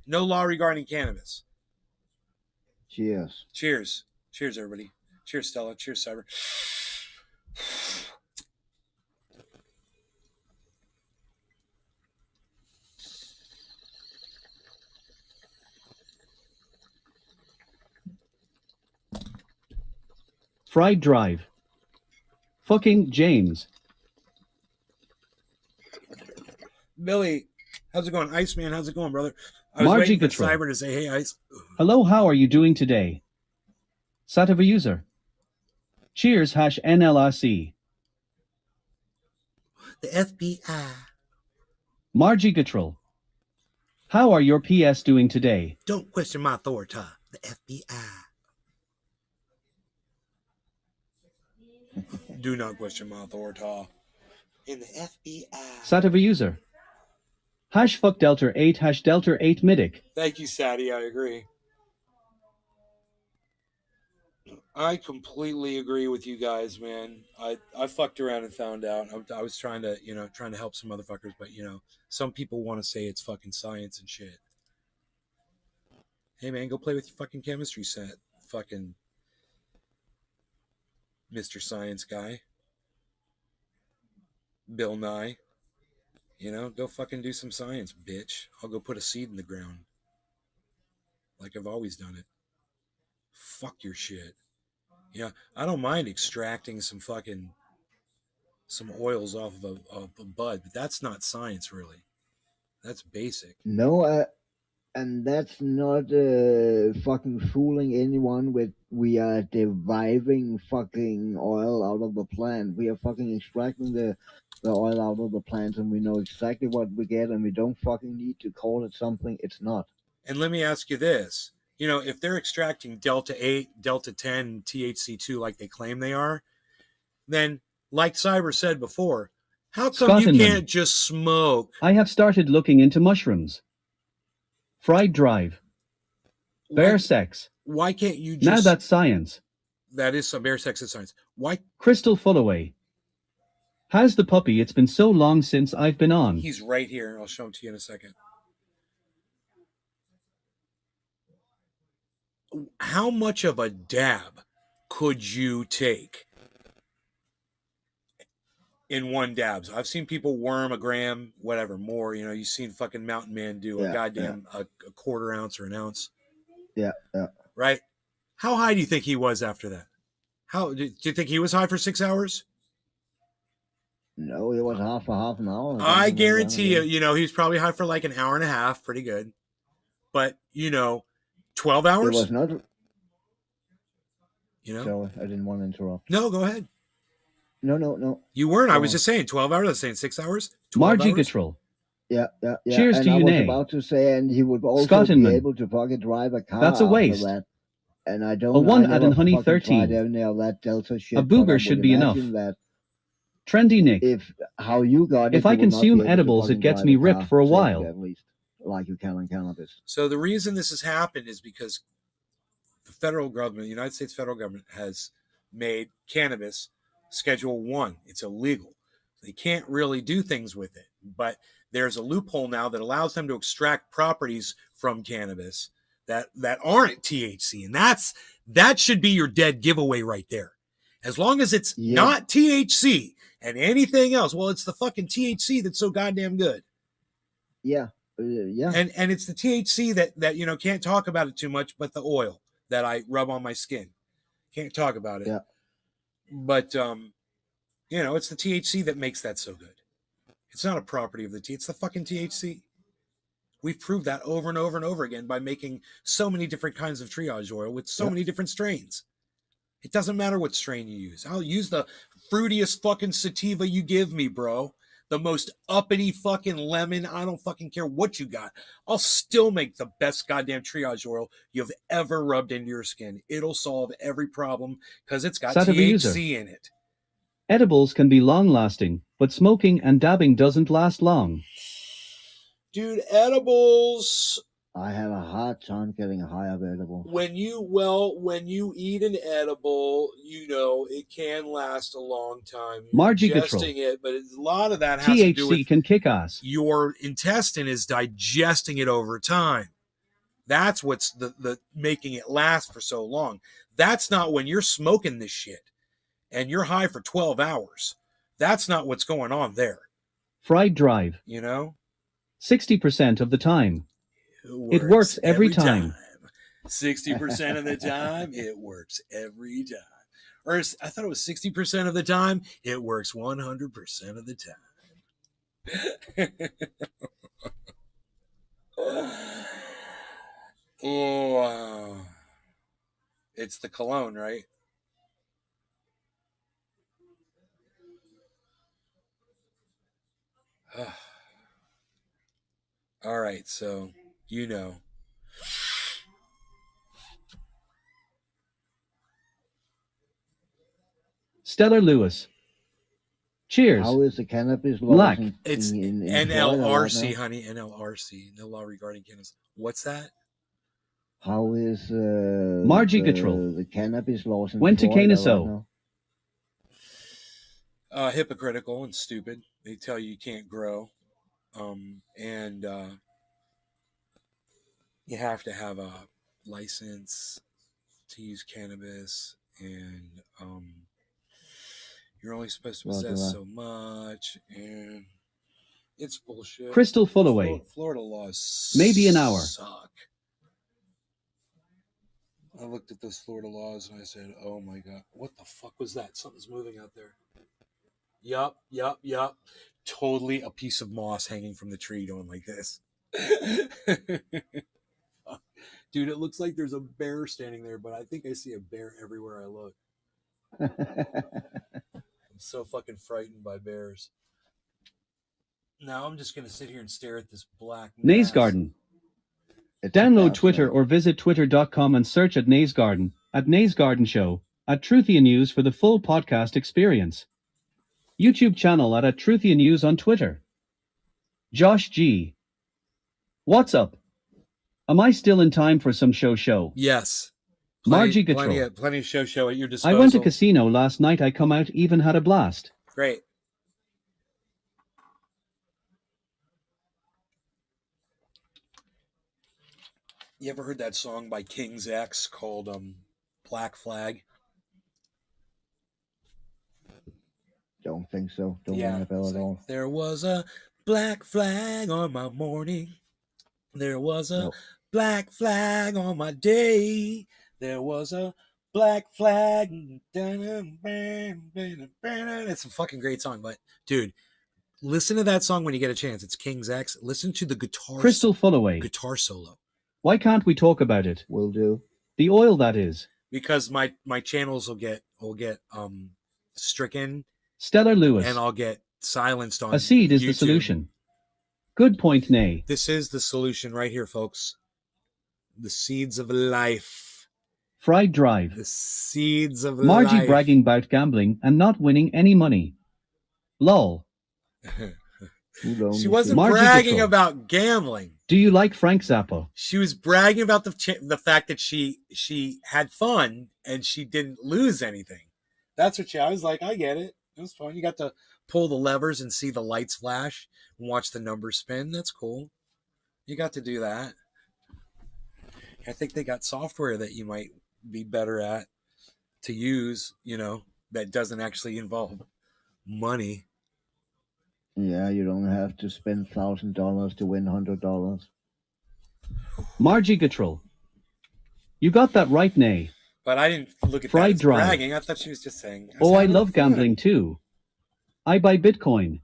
No law regarding cannabis. Cheers. Cheers. Cheers, everybody. Cheers, Stella. Cheers, Cyber. Fried Drive. Fucking James. Billy, how's it going? Iceman, how's it going, brother? I was Margie waiting for Gatrell. Cyber to say, hey, Ice. Hello, how are you doing today? Sativa user. Cheers, #NLRC. The FBI. Margie Gatrell. How are your PS doing today? Don't question my authority. The FBI. Do not question my authority. In the FBI. Sativa user. #fuck Delta 8 #Delta 8 Midic. Thank you, Sadie. I agree. I completely agree with you guys, man. I fucked around and found out. I was trying to help some motherfuckers, but some people want to say it's fucking science and shit. Hey man, go play with your fucking chemistry set, fucking Mr. Science guy. Bill Nye. Go fucking do some science, bitch. I'll go put a seed in the ground. Like I've always done it. Fuck your shit. I don't mind extracting some oils off of a bud, but that's not science, really. That's basic. No, and that's not fucking fooling anyone with we are deriving fucking oil out of the plant. We are fucking extracting the oil out of the plant, and we know exactly what we get, and we don't fucking need to call it something it's not. And let me ask you this. If they're extracting Delta 8, Delta 10, THC2 like they claim they are, then, like Cyber said before, how come you can't just smoke? I have started looking into mushrooms. Fried Drive. Bear sex. Why can't you just... Now that's science. That is some bear sex is science. Why? Crystal Fullaway. How's the puppy? It's been so long since I've been on. He's right here. I'll show him to you in a second. How much of a dab could you take in one dab? I've seen people worm a gram, whatever, more. You've seen fucking Mountain Man do a goddamn a quarter ounce or an ounce. Yeah. Right? How high do you think he was after that? Do you think he was high for 6 hours? No, it was half an hour. I guarantee you, he was probably high for like an hour and a half. Pretty good. But, 12 hours? It was not. So I didn't want to interrupt. No, go ahead. No. You weren't. I was just saying 12 hours. I was saying 6 hours. Margie Gatrell. Yeah. Cheers and to I you, was Nay. about to say, and he would also Scotland. be able to fucking drive a car. That's a waste. That. And I don't. A 1 I add in never honey fucking 13. tried any of that Delta shit, A booger should be enough. That Trendy Nick. if how you got it, If I you would not consume be able to edibles, fucking it gets drive me a ripped car for a safely, while. at least, like you can on cannabis. So the reason this has happened is because the federal government, the United States federal government, has made cannabis Schedule 1. It's illegal. They can't really do things with it. But there's a loophole now that allows them to extract properties from cannabis that aren't THC. And that should be your dead giveaway right there. As long as it's not THC and anything else, well, it's the fucking THC that's so goddamn good. Yeah. And it's the THC that can't talk about it too much, but the oil that I rub on my skin. Can't talk about it. Yeah. But it's the THC that makes that so good. It's not a property of the tea, it's the fucking THC. We've proved that over and over and over again by making so many different kinds of triage oil with so many different strains. It doesn't matter what strain you use. I'll use the fruitiest fucking sativa you give me, bro. the most uppity fucking lemon. I don't fucking care what you got. I'll still make the best goddamn triage oil you've ever rubbed into your skin. It'll solve every problem because it's got Sativa user. THC in it. Edibles can be long-lasting, but smoking and dabbing doesn't last long. Dude, edibles... I have a hard time getting high of edibles. When you eat an edible, you know, it can last a long time. Margie Digesting it, but a lot of that has to do THC with can kick ass. your intestine is digesting it over time. That's what's the making it last for so long. That's not when you're smoking this shit and you're high for 12 hours. That's not what's going on there. Fried drive. You know? 60% of the time. It works every time. 60% of the time, it works every time. Or I thought it was 60% of the time, it works 100% of the time. Oh, it's the cologne, right? All right, so you know. Stellar Lewis. Cheers. How is the cannabis law? Black. It's in NLRC, right honey. NLRC, no law regarding cannabis. What's that? How is Margie Gatrell. The cannabis laws in Went to Florida Kaneso. right Hypocritical and stupid. They tell you can't grow. And you have to have a license to use cannabis, and you're only supposed to possess so much, and it's bullshit. Crystal Fullaway. Florida laws Maybe an hour. suck. I looked at those Florida laws and I said, oh my God, what the fuck was that? Something's moving out there. Yup. Totally a piece of moss hanging from the tree going like this. Dude, it looks like there's a bear standing there, but I think I see a bear everywhere I look. I'm so fucking frightened by bears. Now I'm just going to sit here and stare at this black Nays mass. Garden. It's a Download pass, Twitter right? or visit twitter.com and search at Nays Garden, at Nays Garden Show, at Truthian News for the full podcast experience. YouTube channel at Truthian News on Twitter. Josh G. What's up? Am I still in time for some show? Yes. Margie plenty Gatrell. of show at your disposal. I went to casino last night. I come out even had a blast. Great. You ever heard that song by King's X called Black Flag? Don't think so. Don't Yeah, ring a bell it's at like, all. there was a black flag on my morning. There was a Nope. black flag on my day. There was a black flag. It's a fucking great song, but dude, listen to that song when you get a chance. It's King's X. Listen to the Crystal Fullaway. guitar solo. Why can't we talk about it? Will do. The oil that is. Because my channels will get stricken, Stellar Lewis. and I'll get silenced on A seed is the YouTube. solution. Good point, Nay. This is the solution right here, folks. The seeds of life. Fried drive. The seeds of Margie life. bragging about gambling and not winning any money. Lol. She wasn't Margie bragging Gatrell. about gambling. Do you like Frank Zappa? She was bragging about the fact that she had fun and she didn't lose anything. That's what I was like, I get it. It was fun. You got to pull the levers and see the lights flash and watch the numbers spin. That's cool. You got to do that. I think they got software that you might be better at to use, that doesn't actually involve money. Yeah, you don't have to spend $1,000 to win $100. Margie Gatrell. You got that right, Nay. But I didn't look at Fried that as drive. bragging. I thought she was just saying. Oh, I love gambling too. I buy Bitcoin.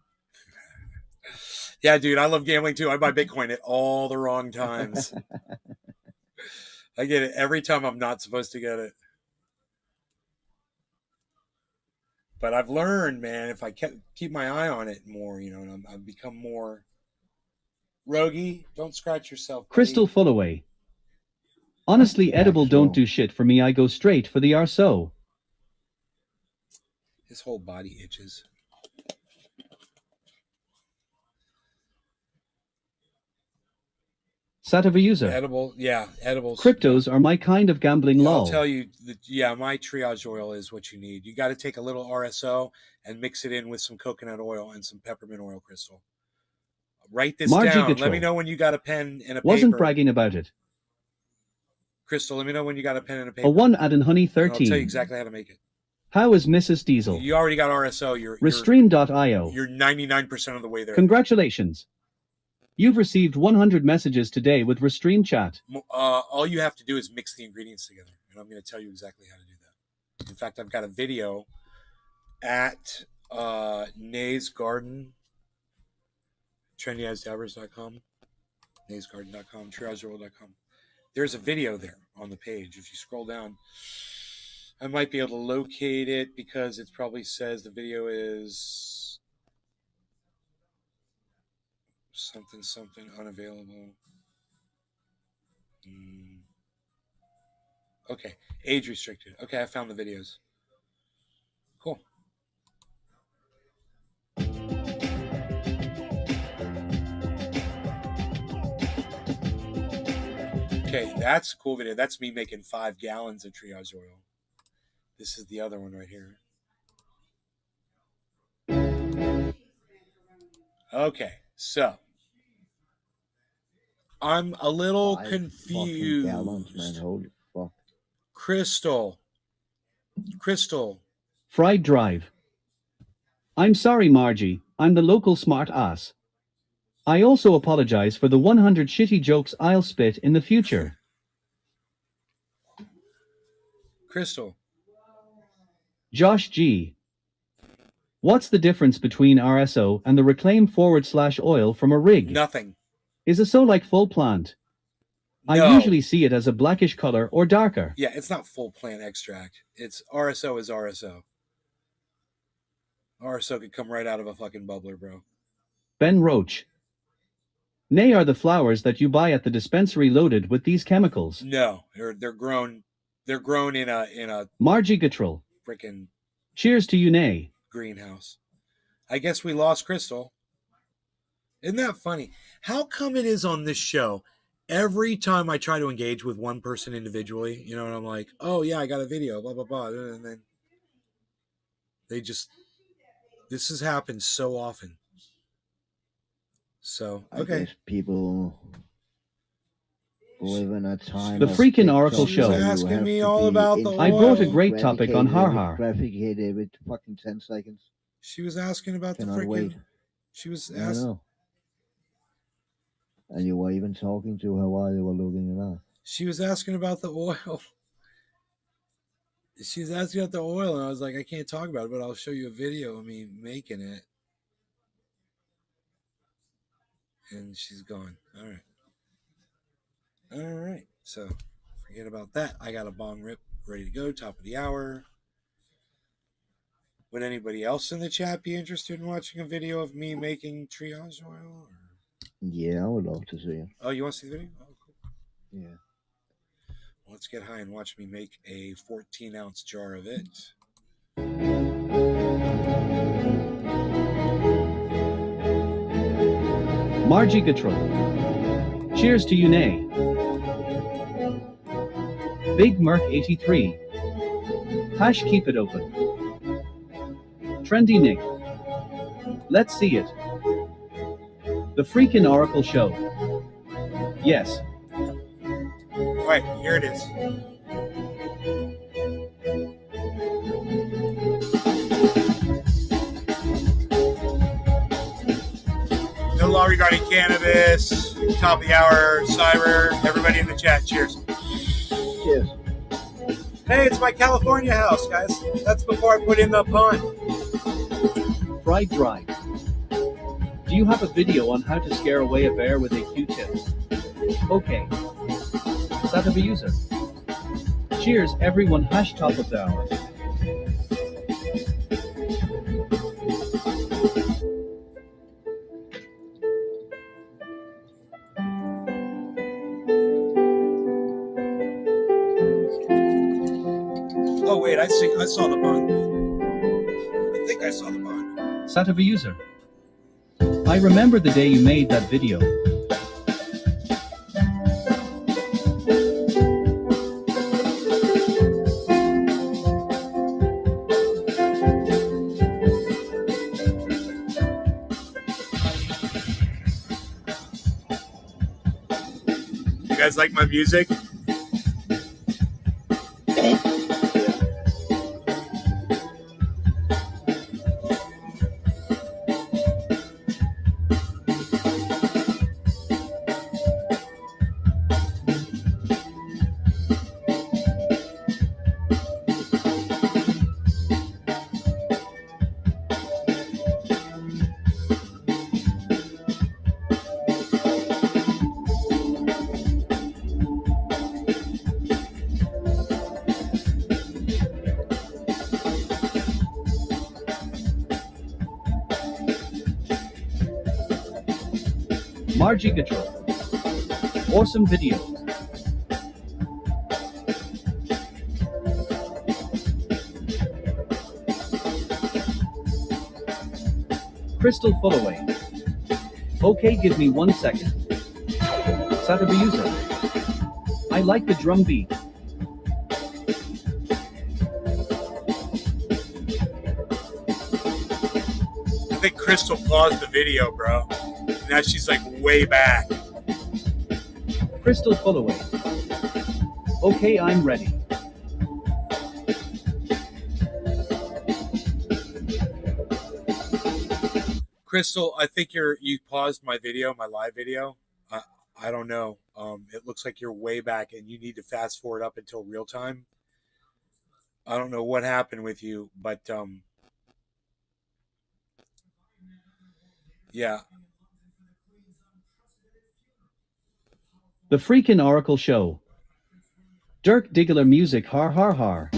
Yeah, dude, I love gambling too. I buy Bitcoin at all the wrong times. I get it every time I'm not supposed to get it. But I've learned, man, if I keep my eye on it more, you know, and I've become more roguey. Don't scratch yourself, buddy. Crystal Fullaway. Honestly, edible Axel. don't do shit for me. I go straight for the arso. His whole body itches. Satava user. Edibles. Cryptos are my kind of gambling Yeah, lol. I'll tell you, my triage oil is what you need. You got to take a little RSO and mix it in with some coconut oil and some peppermint oil, Crystal. Write this Margie down. Gatrell. Let me know when you got a pen and a Wasn't paper. bragging about it. Crystal, let me know when you got a pen and a paper. A 1 add in honey And I'll 13. tell you exactly how to make it. How is Mrs. Diesel? You already got RSO. Restream.io. You're 99% of the way there. Congratulations. You've received 100 messages today with Restream chat. All you have to do is mix the ingredients together, and I'm going to tell you exactly how to do that. In fact, I've got a video at Nay's Garden, trendyasdabbers.com, naysgarden.com, triageoil.com. There's a video there on the page. If you scroll down, I might be able to locate it because it probably says the video is something unavailable. Okay, age restricted. Okay, I found the videos. Cool. Okay, that's a cool video. That's me making 5 gallons of triage oil. This is the other one right here. Okay, so I'm a little 5 confused. fucking gallons, man. Holy fuck. Crystal. Fried Drive. I'm sorry, Margie. I'm the local smart ass. I also apologize for the 100 shitty jokes I'll spit in the future. Crystal. Josh G. What's the difference between RSO and the reclaim/oil from a rig? Nothing. Is it so like full plant? No. I usually see it as a blackish color or darker. Yeah, it's not full plant extract. It's RSO is RSO. RSO could come right out of a fucking bubbler, bro. Ben Roach. Nay are the flowers that you buy at the dispensary loaded with these chemicals. No, they're grown in a Margie Gatrell. freaking Cheers to you, Nay. greenhouse. I guess we lost Crystal. Isn't that funny? How come it is on this show, every time I try to engage with one person individually, you know, and I'm like, oh yeah, I got a video, blah, blah, blah. And then this has happened so often. So, okay. I guess people live in a time. The of freaking TikTok Oracle where show. you Asking have me to all be about the I brought a oil. great topic on HAHAHAHHA. Graphicated every fucking 10 seconds. She was asking about the Cannot freaking. wait. She was I asking. know. And you were even talking to her while you were looking it up. She was asking about the oil. She was asking about the oil, and I was like, I can't talk about it, but I'll show you a video of me making it. And she's gone. All right. All right. So forget about that. I got a bong rip ready to go. Top of the hour. Would anybody else in the chat be interested in watching a video of me making triage oil? Or... Yeah, I would love to see it. Oh, you want to see the video? Oh, cool. Yeah. Let's get high and watch me make a 14-ounce jar of it. Margie Gatrell. Cheers to you, Nay. Big Merc 83. Hash keep it open. Trendy Nick. Let's see it. The freaking Oracle show. Yes. All right, here it is. No law regarding cannabis. Top of the hour, Cyber. Everybody in the chat, cheers. Cheers. Hey, it's my California house, guys. That's before I put in the pun. Fried Drive. Do you have a video on how to scare away a bear with a Q-tip? Okay. Satava user. Cheers everyone. Hash top of the hour. Oh wait, I saw the bun. I think I saw the bun. Satava user. I remember the day you made that video. You guys like my music? Margie Gatro. Awesome video. Crystal Fullaway. Okay, give me 1 second. Satava user. I like the drum beat. I think Crystal paused the video, bro. Now she's like way back. Crystal Fullaway. Okay, I'm ready. Crystal, I think you paused my video, my live video. I don't know. It looks like you're way back and you need to fast forward up until real time. I don't know what happened with you, but yeah. The freaking Oracle Show. Dirk Diggler music har har har.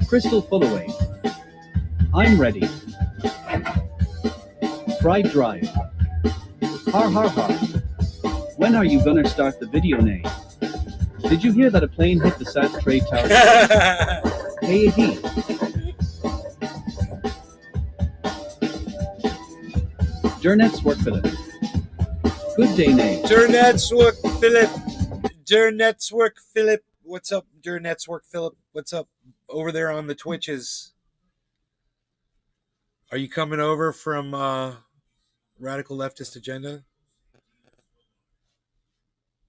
Crystal Fullaway. I'm ready. Fried Drive. Har har har. When are you gonna start the video, Nay? Did you hear that a plane hit the South Trade Tower? Hey, he. Dernet's work, Philip. Good day, Nay. Dernet's work, Philip. Dernet's work, Philip. What's up, Dernet's work, Philip? What's up over there on the Twitches? Are you coming over from Radical Leftist Agenda?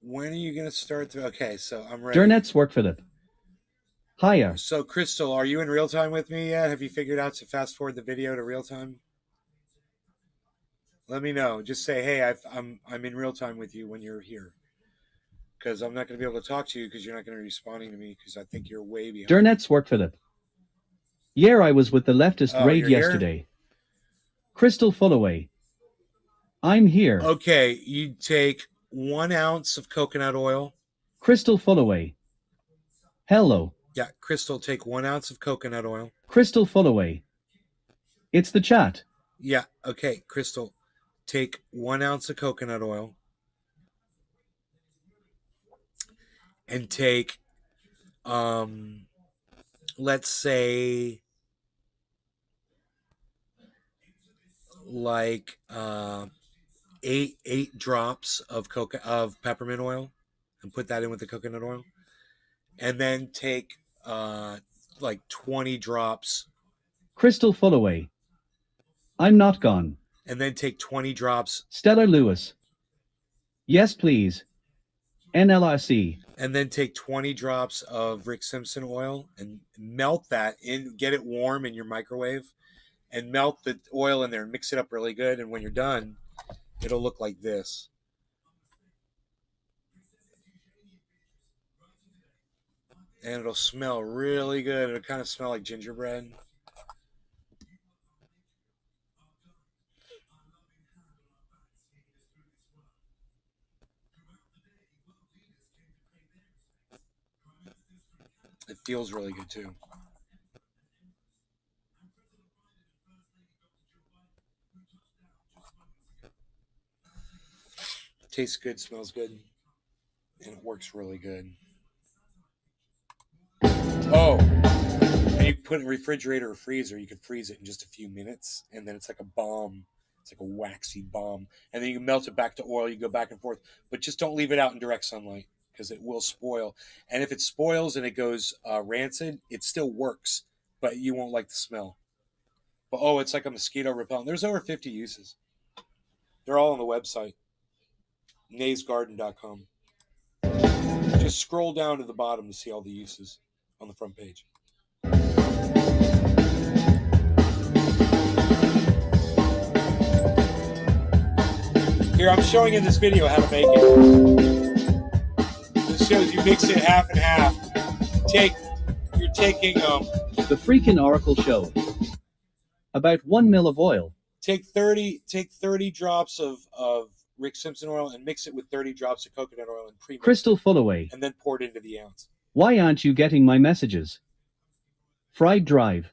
When are you going to start? Okay, so I'm ready. Dernet's work, Philip. Hiya. So, Crystal, are you in real time with me yet? Have you figured out to fast forward the video to real time? Let me know. Just say, hey, I'm in real time with you when you're here. Because I'm not going to be able to talk to you because you're not going to be responding to me because I think you're way behind. Dernet's work, Philip. Yeah, I was with the leftist raid yesterday. Here? Crystal Fullaway. I'm here. Okay, you take 1 ounce of coconut oil. Crystal Fullaway. Hello. Yeah, Crystal, take 1 ounce of coconut oil. Crystal Fullaway. It's the chat. Yeah, okay, Crystal, take 1 ounce of coconut oil. And take, let's say, like 8 drops of peppermint oil, and put that in with the coconut oil, and then take like 20 drops. Crystal Fullaway. I'm not gone. And then take 20 drops. Stellar Lewis. Yes, please. NLRC. And then take 20 drops of Rick Simpson oil and melt that in, get it warm in your microwave, and melt the oil in there and mix it up really good. And when you're done, it'll look like this. And it'll smell really good. It'll kind of smell like gingerbread. It feels really good too. Tastes good, smells good, and it works really good. Oh, and you put it in a refrigerator or freezer, you can freeze it in just a few minutes, and then it's like a bomb. It's like a waxy bomb. And then you can melt it back to oil, you go back and forth. But just don't leave it out in direct sunlight, because it will spoil. And if it spoils and it goes rancid, it still works, but you won't like the smell. But oh, it's like a mosquito repellent. There's over 50 uses. They're all on the website, naysgarden.com. Just scroll down to the bottom to see all the uses on the front page. Here, I'm showing in this video how to make it. This shows you mix it half and half. You're taking The freaking Oracle Show. About 1 ml of oil. Take 30 drops of Rick Simpson oil and mix it with 30 drops of coconut oil and pre-mix Crystal Fullaway. and then pour it into the ounce. Why aren't you getting my messages? Fried Drive.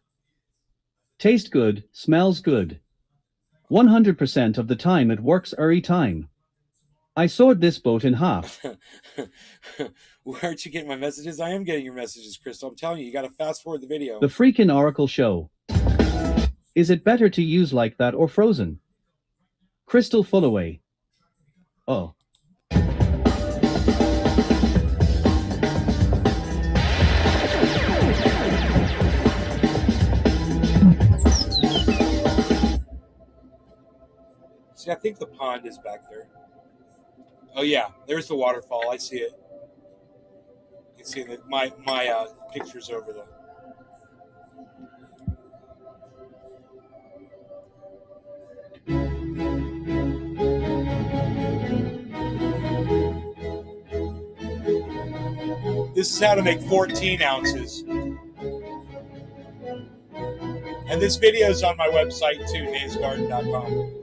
Taste good, smells good. 100% of the time it works every time. I sawed this boat in half. Where aren't you getting my messages? I am getting your messages, Crystal. I'm telling you, you got to fast forward the video. The freaking Oracle Show. Is it better to use like that or frozen? Crystal Fullaway. Oh. See, I think the pond is back there. Oh yeah, there's the waterfall. I see it. You can see that my picture's over there. This is how to make 14 ounces. And this video is on my website too, naysgarden.com.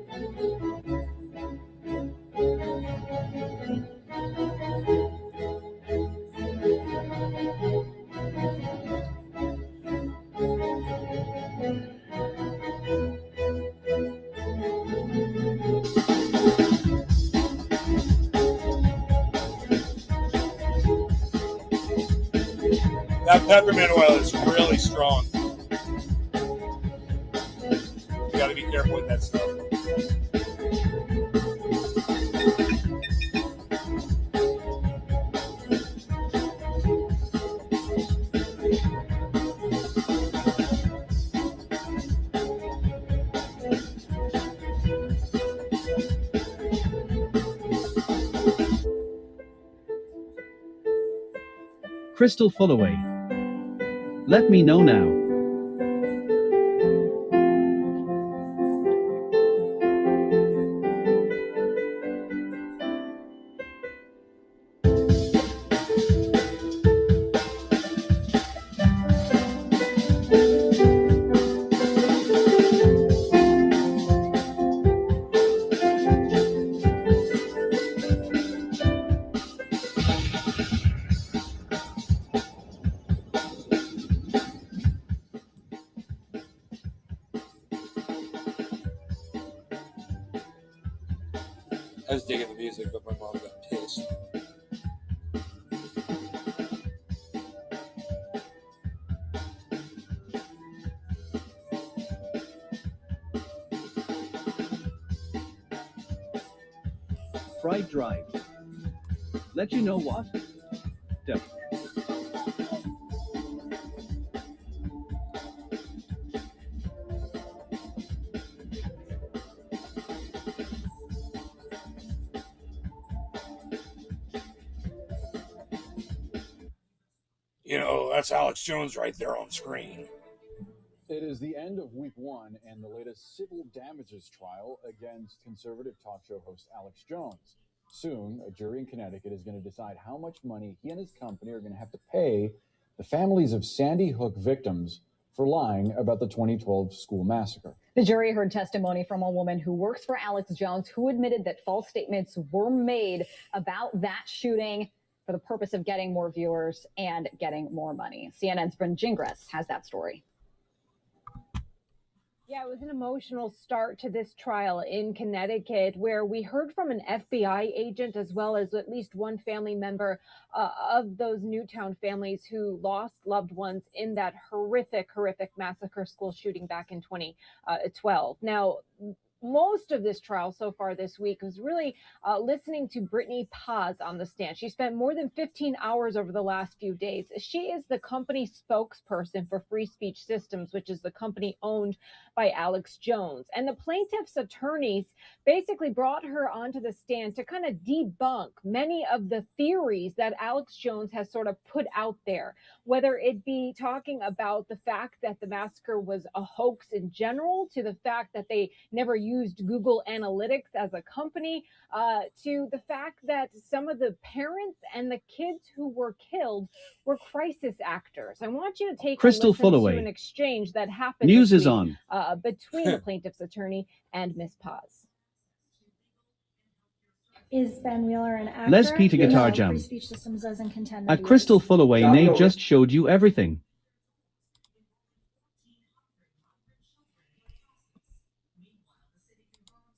That peppermint oil is really strong. You gotta be careful with that stuff. Crystal Fullaway. Let me know now. I was digging the music, but my mom got pissed. Fried Drive. Let you know what? Duh. You know, that's Alex Jones right there on screen. It is the end of week one and the latest civil damages trial against conservative talk show host Alex Jones. Soon, a jury in Connecticut is going to decide how much money he and his company are going to have to pay the families of Sandy Hook victims for lying about the 2012 school massacre. The jury heard testimony from a woman who works for Alex Jones, who admitted that false statements were made about that shooting for the purpose of getting more viewers and getting more money. CNN's Bryn Gingras has that story. Yeah, it was an emotional start to this trial in Connecticut, where we heard from an FBI agent as well as at least one family member of those Newtown families who lost loved ones in that horrific massacre school shooting back in 2012. Now, most of this trial so far this week was really listening to Brittany Paz on the stand. She spent more than 15 hours over the last few days. She is the company spokesperson for Free Speech Systems, which is the company owned by Alex Jones. And the plaintiff's attorneys basically brought her onto the stand to kind of debunk many of the theories that Alex Jones has sort of put out there, whether it be talking about the fact that the massacre was a hoax in general, to the fact that they never used Google Analytics as a company, to the fact that some of the parents and the kids who were killed were crisis actors. I want you to take Crystal a listen Fullaway. to an exchange that happened News this is week, on. between the plaintiff's attorney and Ms. Paz. Is Ben Wheeler an actor? Les Peter Guitar No, Jam. Free Speech Systems doesn't contend that At he Crystal is. Fullaway, Nate just showed you everything.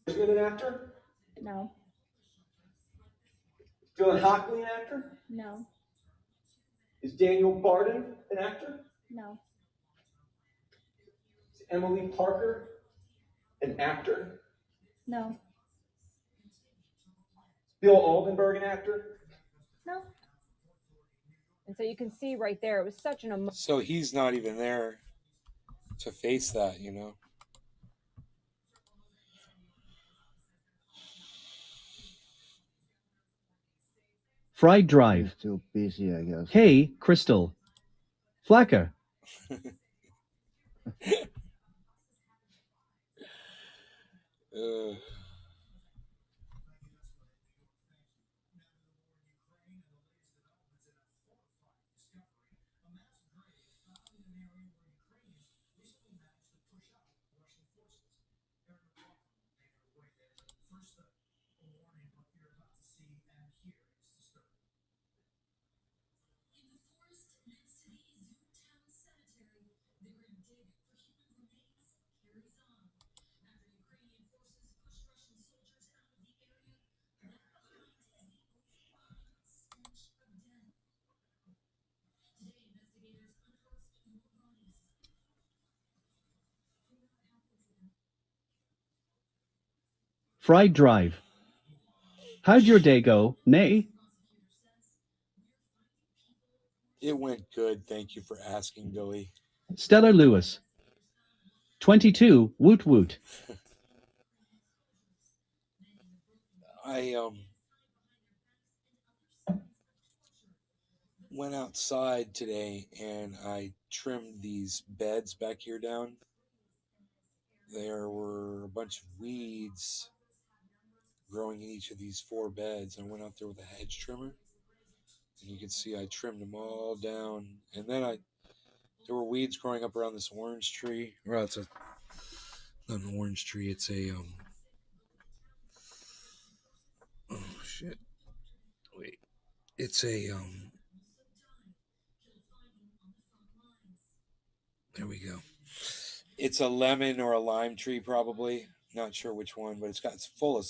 Is an actor? No, Dylan Hockley an actor? no, Is Daniel Barden an actor? no, Is Emily Parker an actor? no, Bill Aldenberg an actor? no. And so you can see right there, it was such an emotional. So he's not even there to face that, you know? Fried Drive. Too busy, I guess. Hey, Crystal. Flacker. Fried Drive. How'd your day go, Nay? It went good. Thank you for asking, Billy. Stellar Lewis. 22, woot woot. I went outside today and I trimmed these beds back here down. There were a bunch of weeds growing in each of these 4 beds. I went out there with a hedge trimmer, and you can see I trimmed them all down. And then there were weeds growing up around this orange tree. Well, it's not an orange tree. It's a oh shit. Wait. It's a there we go. It's a lemon or a lime tree, probably. Not sure which one, but it's full of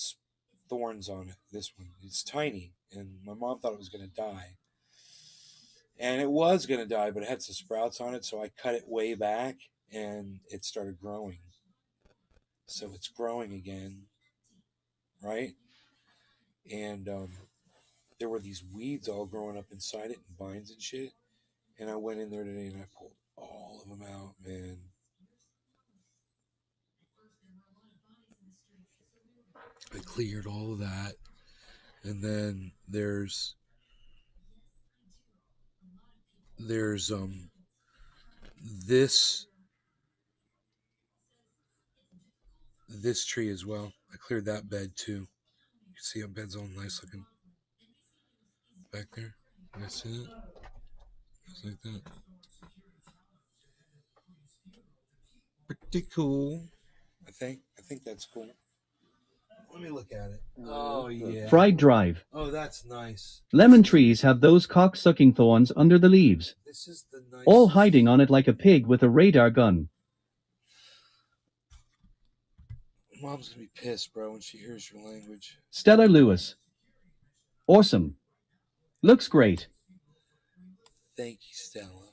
thorns on it. This one, it's tiny, and my mom thought it was going to die, and it was going to die, but it had some sprouts on it, so I cut it way back, and it started growing. So it's growing again, right? And there were these weeds all growing up inside it, and vines and shit. And I went in there today and I pulled all of them out, man. I cleared all of that. And then there's this tree as well. I cleared that bed too. You can see that bed's all nice looking back there. You guys see that? Just like that. Pretty cool. I think that's cool. Let me look at it. Oh yeah. Fried Drive. Oh, that's nice. Lemon trees have those cock-sucking thorns under the leaves, This is the nice. all hiding on it like a pig with a radar gun. Mom's gonna be pissed, bro, when she hears your language. Stella Lewis. Awesome. Looks great. Thank you, Stella.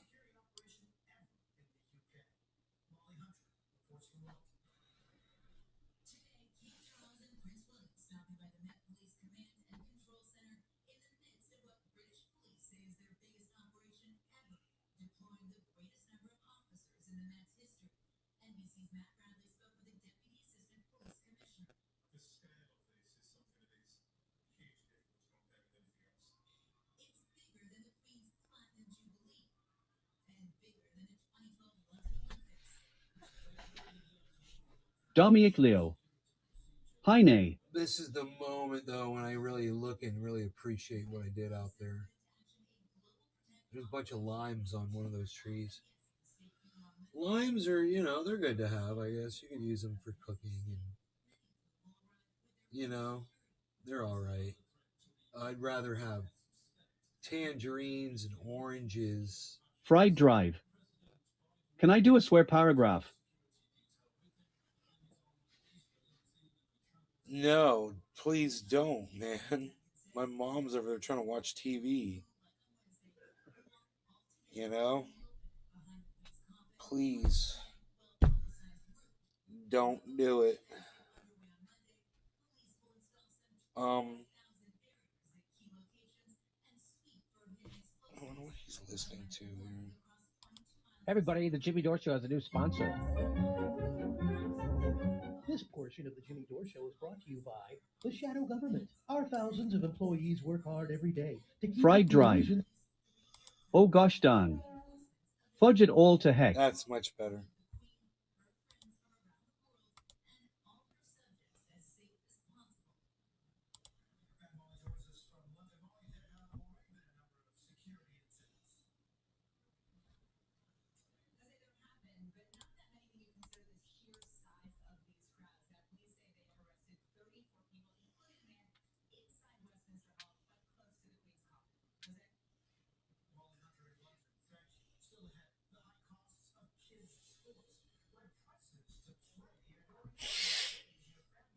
Dominic Leo. Hi, Nay. This is the moment, though, when I really look and really appreciate what I did out there. There's a bunch of limes on one of those trees. Limes are, you know, they're good to have, I guess. You can use them for cooking and, you know, they're all right. I'd rather have tangerines and oranges. Fried Drive. Can I do a swear paragraph? No, please don't, man. My mom's over there trying to watch TV. You know? Please don't do it. I wonder what he's listening to here. Everybody, the Jimmy Dore Show has a new sponsor. This portion of the Jimmy Dore Show is brought to you by the shadow government. Our thousands of employees work hard every day to keep Fried Drive. Oh gosh darn. Fudge it all to heck. That's much better.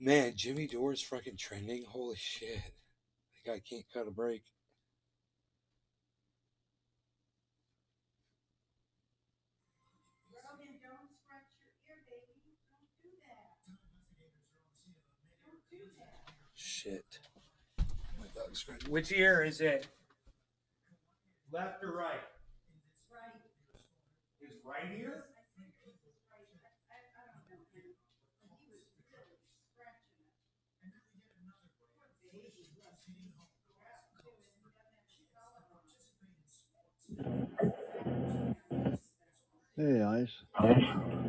Man, Jimmy Dore's fucking trending. Holy shit. The guy can't cut a break. Shit. My dog's scratching. Which ear is it? Left or right? Right. His right ear? Hey, Ice.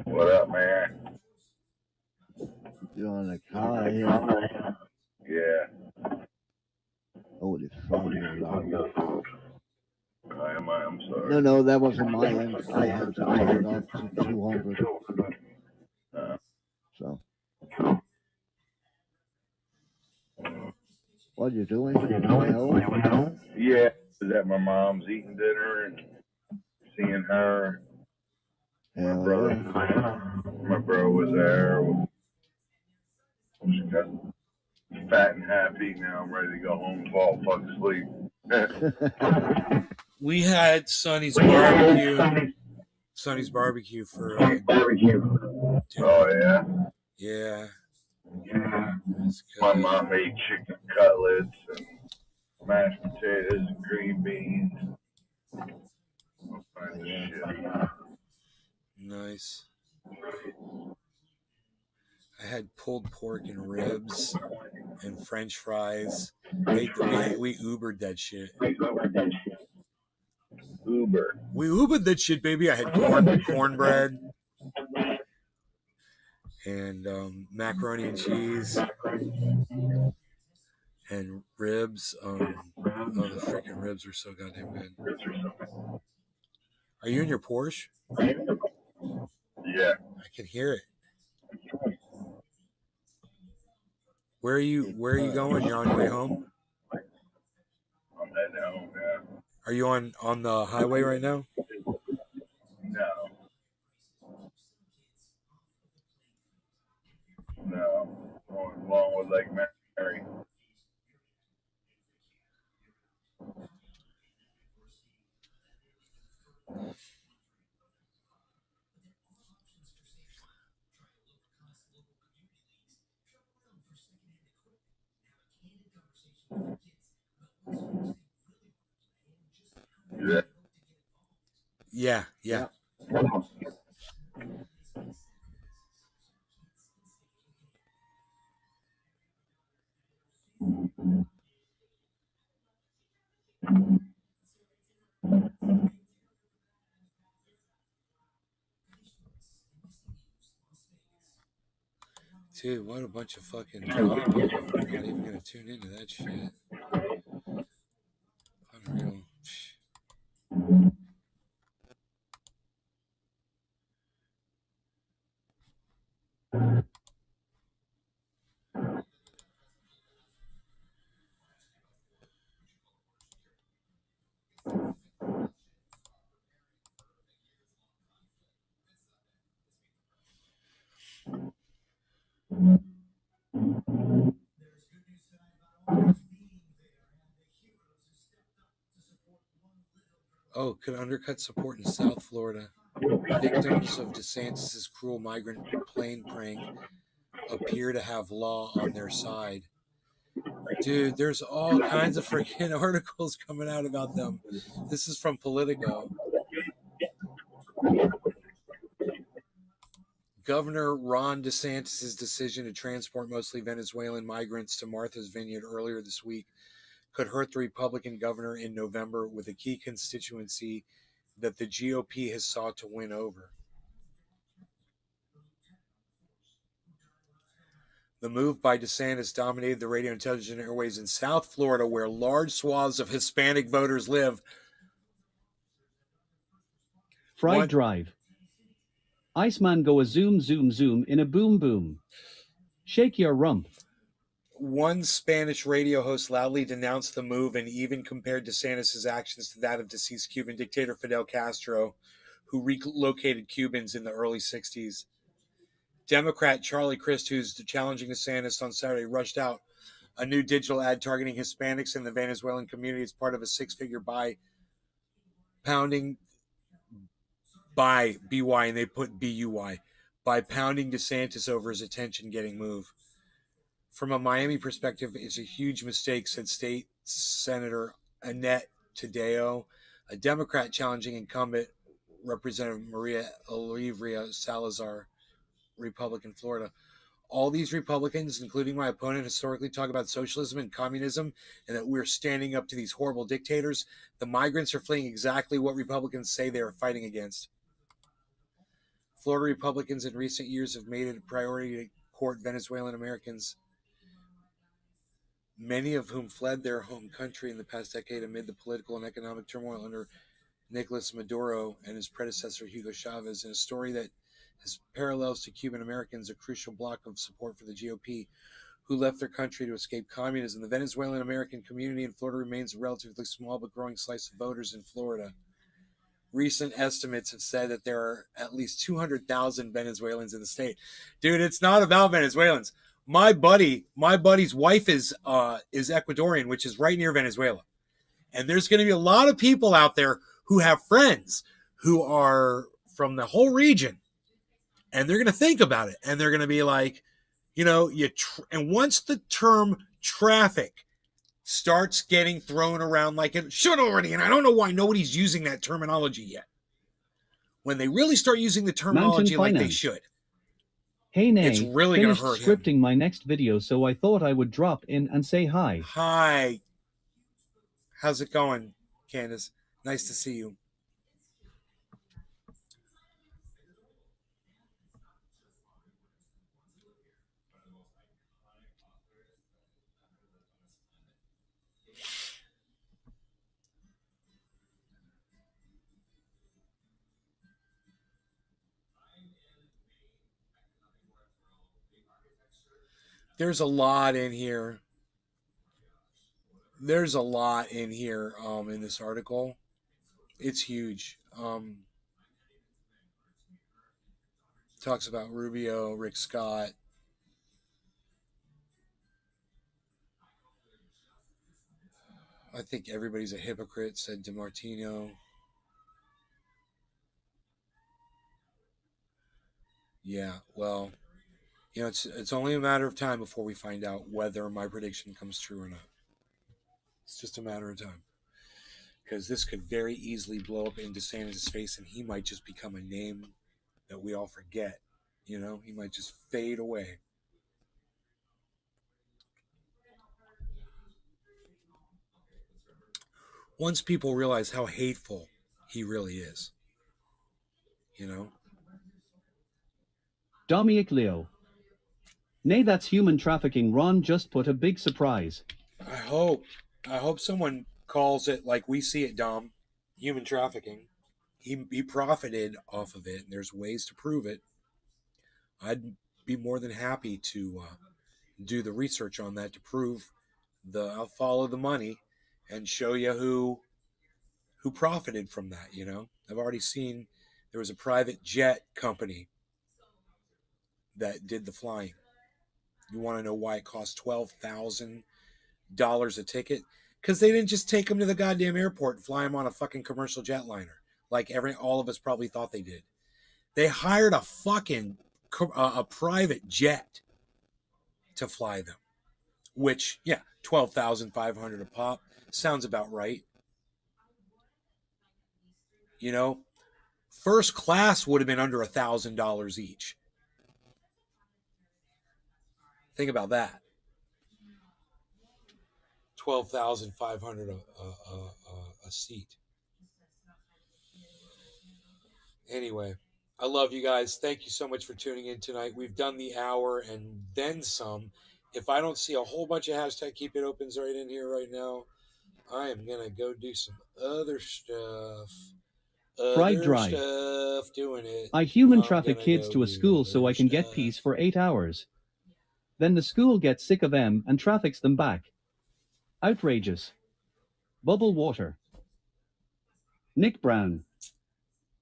What up, man? You on the car here? Yeah. Holy fuck, you're loud. I'm sorry. No, that wasn't my end. I had to turn it up to 200. So. What are you doing? Yeah, I was at my mom's eating dinner and seeing her. My brother was there. Just got fat and happy. Now I'm ready to go home and fall fuck asleep. We had Sonny's barbecue. Sonny's barbecue for Oh yeah. Yeah. My mom made chicken cutlets and mashed potatoes and green beans. All kinds of shit. Nice. I had pulled pork and ribs and French fries. We Ubered that shit. Uber. We Ubered that shit, baby. I had cornbread and macaroni and cheese and ribs. Oh, the freaking ribs are so goddamn good. Are you in your Porsche? Yeah. I can hear it. Where are you going? You're on your way home? I'm heading home, yeah. Are you on the highway right now? No. No. Going along with Lake Mary. Yeah. Yeah. Dude, what a bunch of fucking drama. I'm not even gonna tune into that shit. Unreal. Oh, could undercut support in South Florida. Victims of DeSantis' cruel migrant plane prank appear to have law on their side. Dude, there's all kinds of freaking articles coming out about them. This is from Politico. Governor Ron DeSantis' decision to transport mostly Venezuelan migrants to Martha's Vineyard earlier this week could hurt the Republican governor in November with a key constituency that the GOP has sought to win over. The move by DeSantis dominated the radio and television airways in South Florida, where large swaths of Hispanic voters live. Fried Drive. Iceman go a zoom zoom zoom in a boom boom. Shake your rump. One Spanish radio host loudly denounced the move and even compared DeSantis' actions to that of deceased Cuban dictator Fidel Castro, who relocated Cubans in the early 60s. Democrat Charlie Crist, who's challenging DeSantis on Saturday, rushed out a new digital ad targeting Hispanics in the Venezuelan community as part of a six-figure by pounding by BY, and they put BUY, by pounding DeSantis over his attention-getting move. From a Miami perspective, it's a huge mistake, said State Senator Annette Tadeo, a Democrat challenging incumbent Representative Maria Olivia Salazar, Republican, Florida. All these Republicans, including my opponent, historically talk about socialism and communism and that we're standing up to these horrible dictators. The migrants are fleeing exactly what Republicans say they are fighting against. Florida Republicans in recent years have made it a priority to court Venezuelan Americans, many of whom fled their home country in the past decade amid the political and economic turmoil under Nicolas Maduro and his predecessor Hugo Chavez, in a story that has parallels to Cuban Americans, a crucial block of support for the GOP, who left their country to escape communism. The Venezuelan American community in Florida remains a relatively small but growing slice of voters in Florida. Recent estimates have said that there are at least 200,000 Venezuelans in the state. Dude, it's not about Venezuelans. My buddy's wife is Ecuadorian, which is right near Venezuela. And there's going to be a lot of people out there who have friends who are from the whole region. And they're going to think about it. And they're going to be like, you know, and once the term traffic starts getting thrown around like it should already, and I don't know why nobody's using that terminology yet. When they really start using the terminology like they should, hey, Nay, it's really going to hurt him. Scripting my next video, so I thought I would drop in and say hi. Hi. How's it going, Candace? Nice to see you. There's a lot in here. There's a lot in here in this article. It's huge. Talks about Rubio, Rick Scott. I think everybody's a hypocrite, said DiMartino. Yeah, well, you know, it's only a matter of time before we find out whether my prediction comes true or not. It's just a matter of time. Because this could very easily blow up in DeSantis' face, and he might just become a name that we all forget. You know, he might just fade away. Once people realize how hateful he really is. You know? Dominic Leo. Nay, that's human trafficking. Ron just put a big surprise. I hope someone calls it like we see it, Dom. Human trafficking. He profited off of it, and there's ways to prove it. I'd be more than happy to do the research on that to prove I'll follow the money and show you who profited from that, you know. I've already seen there was a private jet company that did the flying. You want to know why it cost $12,000 a ticket? Because they didn't just take them to the goddamn airport and fly them on a fucking commercial jetliner like all of us probably thought they did. They hired a private jet to fly them, which, yeah, $12,500 a pop sounds about right. You know, first class would have been under $1,000 each. Think about that. $12,500 a seat. Anyway, I love you guys. Thank you so much for tuning in tonight. We've done the hour and then some. If I don't see a whole bunch of hashtag Keep It Opens right in here right now, I am going to go do some other stuff. Fried Drive. Doing it. I human traffic kids to a school so I can get peace for 8 hours. Then the school gets sick of them and traffics them back. Outrageous. Bubble water. Nick Brown.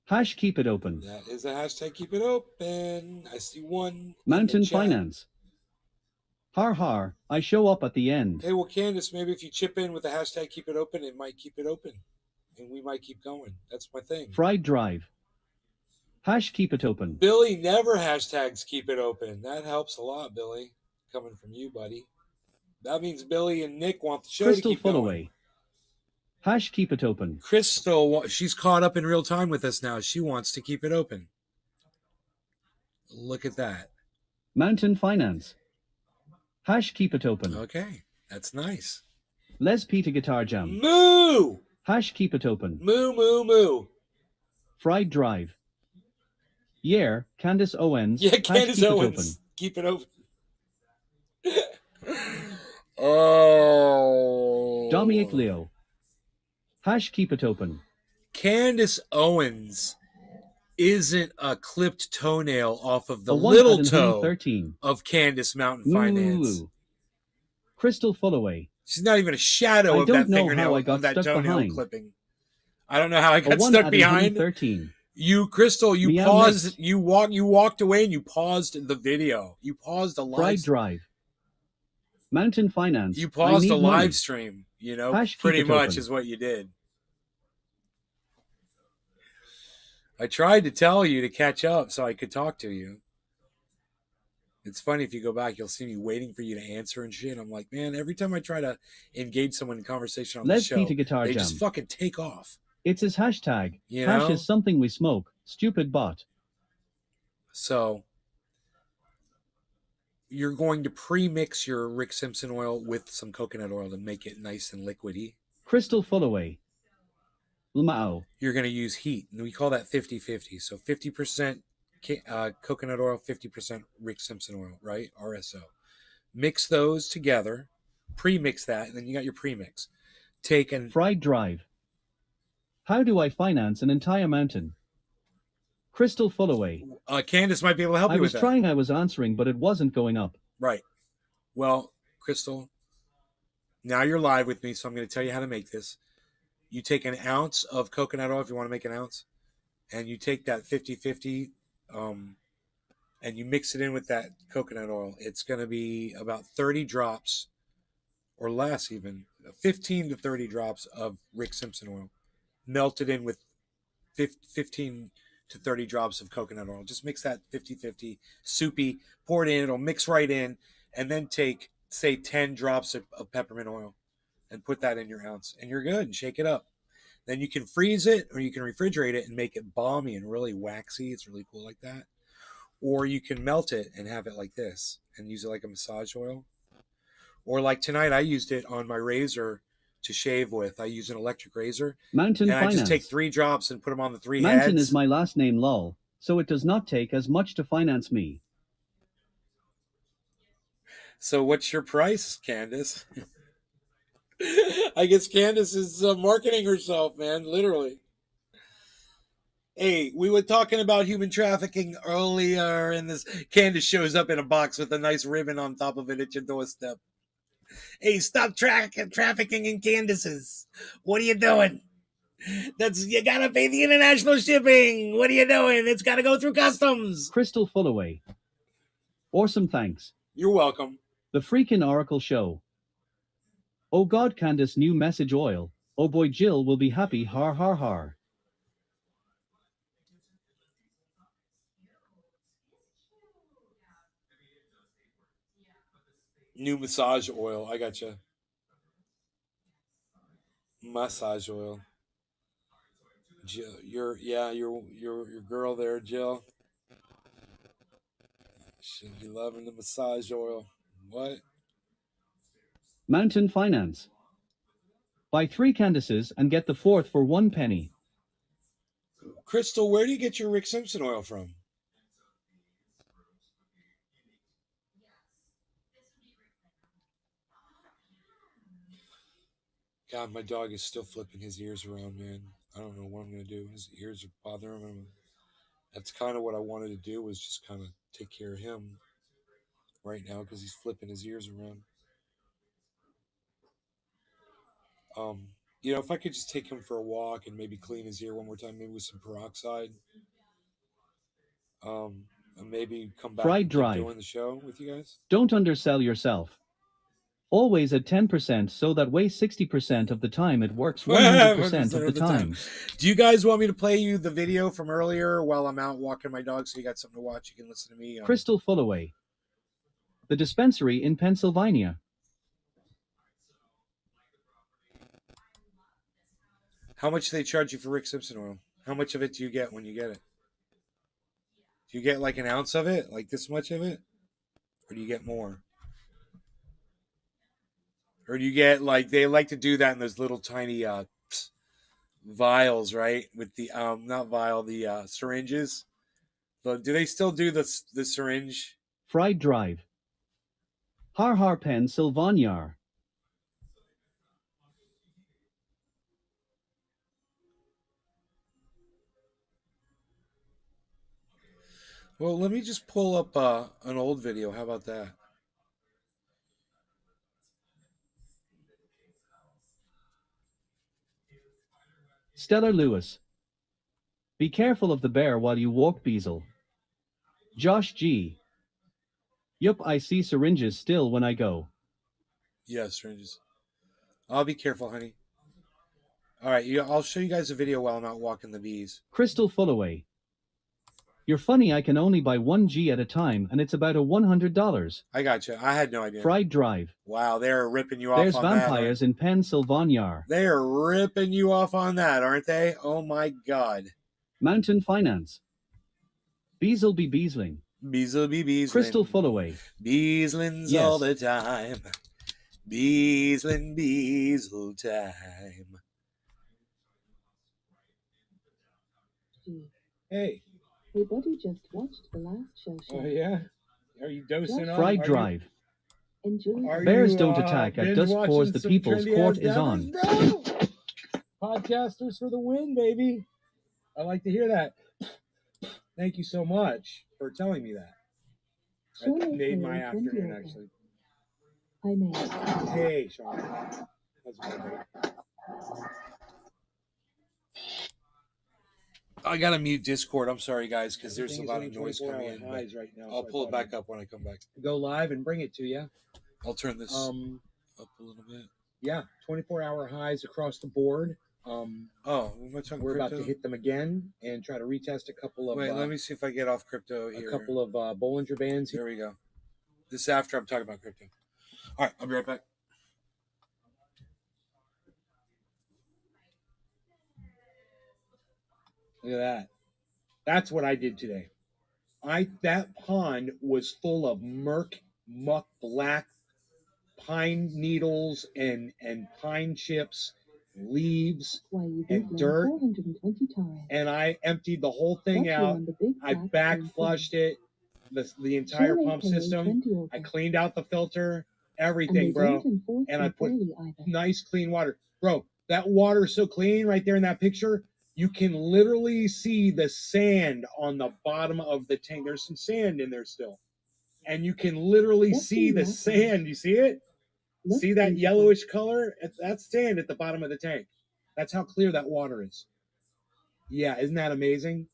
Hash Keep It Open. That is a hashtag Keep It Open. I see one. Mountain Finance. Har har, I show up at the end. Hey, well, Candace, maybe if you chip in with the hashtag Keep It Open, it might keep it open. And we might keep going. That's my thing. Fried Drive. Hash Keep It Open. Billy never hashtags Keep It Open. That helps a lot, Billy. Coming from you, buddy. That means Billy and Nick want the show Crystal to keep going. Fullaway. Hash Keep It Open. Crystal, she's caught up in real time with us now. She wants to keep it open. Look at that. Mountain Finance. Hash Keep It Open. Okay, that's nice. Les Peter Guitar Jam. Moo! Hash Keep It Open. Moo, moo, moo. Fried Drive. Yeah, Candace Owens. Yeah, Candace keep Owens. It open. Keep it open. Oh. Dominic Leo. Hash Keep It Open. Candace Owens isn't a clipped toenail off of the little toe 13. of Candace Mountain Finance. Crystal Fullaway. She's not even a shadow of that fingernail, of that toenail clipping. I don't know how I got stuck behind. 13. You, Crystal, you Meow paused. mix. You walked away and you paused the video. You paused a live. Fried Drive. Mountain Finance. You paused a live money. stream. You know, Hash Keep pretty It much Open. is what you did. I tried to tell you to catch up so I could talk to you. It's funny, if you go back, you'll see me waiting for you to answer and shit. I'm like, man, every time I try to engage someone in conversation on the show, they just fucking take off. It's his hashtag. You Hash know? is something we smoke. Stupid bot. So you're going to pre-mix your Rick Simpson oil with some coconut oil to make it nice and liquidy. Crystal Fullaway. Lamau. You're going to use heat. And we call that 50-50. So 50% coconut oil, 50% Rick Simpson oil, right? RSO. Mix those together. Pre-mix that, and then you got your pre-mix. Take and Fried Drive. How do I finance an entire mountain? Crystal Fullaway. Candace might be able to help you with that. I was answering, but it wasn't going up. Right. Well, Crystal, now you're live with me, so I'm going to tell you how to make this. You take an ounce of coconut oil if you want to make an ounce, and you take that 50-50, and you mix it in with that coconut oil. It's going to be about 30 drops or less, even 15 to 30 drops of Rick Simpson oil melted in with 15 to 30 drops of coconut oil. Just mix that 50-50, soupy, pour it in, it'll mix right in, and then take, say, 10 drops of peppermint oil and put that in your ounce, and you're good, and shake it up. Then you can freeze it, or you can refrigerate it and make it balmy and really waxy. It's really cool like that. Or you can melt it and have it like this and use it like a massage oil. Or like tonight, I used it on my razor to shave with. I use an electric razor. Mountain and Finance. I just take 3 drops and put them on the 3 Mountain heads. is my last name, lol, so it does not take as much to finance me. So what's your price, Candace? I guess Candace is marketing herself, man, literally. Hey, we were talking about human trafficking earlier, and this Candace shows up in a box with a nice ribbon on top of it at your doorstep. Hey, stop trafficking in Candaces. What are you doing? You gotta pay the international shipping. What are you doing? It's gotta go through customs. Crystal Fullaway. Awesome, thanks. You're welcome. The freaking Oracle Show. Oh God, Candace, new message oil. Oh boy, Jill will be happy, har har har. New massage oil. I gotcha. Massage oil. Jill, your girl there, Jill. She'll be loving the massage oil. What? Mountain Finance. Buy 3 Candaces and get the 4th for 1 penny. Crystal, where do you get your Rick Simpson oil from? God, my dog is still flipping his ears around, man. I don't know what I'm going to do. His ears are bothering him. That's kind of what I wanted to do, was just kind of take care of him right now because he's flipping his ears around. If I could just take him for a walk and maybe clean his ear one more time, maybe with some peroxide, and maybe come back Fried and keep Drive. doing the show with you guys. Don't undersell yourself. Always at 10% so that way 60% of the time it works 100% of the time. Do you guys want me to play you the video from earlier while I'm out walking my dog so you got something to watch? You can listen to me. Crystal Fullaway. The dispensary in Pennsylvania. How much do they charge you for Rick Simpson oil? How much of it do you get when you get it? Do you get like an ounce of it? Like this much of it? Or do you get more? Or do you get like, they like to do that in those little tiny vials, right? With the, not vial, the syringes. But do they still do the syringe? Fried Drive. Har Har, Pennsylvania. Well, let me just pull up an old video. How about that? Stellar Lewis. Be careful of the bear while you walk, Beazle. Josh G. Yup, I see syringes still when I go. Yeah, syringes. I'll be careful, honey. All right, I'll show you guys a video while I'm out walking the bees. Crystal Fullaway. You're funny, I can only buy 1 G at a time, and it's about $100. I gotcha. I had no idea. Fried Drive. Wow, they're ripping you off There's on that. There's vampires in Pennsylvania. They're ripping you off on that, aren't they? Oh my God. Mountain Finance. Beazle be Beazling. Beazle be Beazling. Crystal Fullaway. Beazling's all the time. Beazling, Beazle time. Hey. Hey, buddy, just watched the last show. Oh, yeah? Are you dosing on? Fried Drive. Enjoy. Bears don't attack at dusk pause. The People's Court is on. Podcasters for the win, baby. I like to hear that. Thank you so much for telling me that. That made my afternoon, actually. Hi, Nate. Hey, Sean. How's it going, buddy? I gotta mute Discord. I'm sorry, guys, because there's a lot of noise coming in. Right now, I'll pull it back up when I come back. Go live and bring it to you. I'll turn this up a little bit. Yeah, 24-hour highs across the board. We're about to hit them again and try to retest a couple of. Wait, let me see if I get off crypto here. A couple of Bollinger Bands. Here we go. This is after I'm talking about crypto. All right, I'll be right back. Look at that. That's what I did today. That pond was full of muck, black pine needles and pine chips, leaves, and dirt. And I emptied the whole thing out. I back flushed it, the entire pump system. I cleaned out the filter, everything, bro. And I put nice clean water. Bro, that water is so clean right there in that picture. You can literally see the sand on the bottom of the tank. There's some sand in there still. And you can literally see the sand. You see it? See that yellowish color? That's sand at the bottom of the tank. That's how clear that water is. Yeah, isn't that amazing?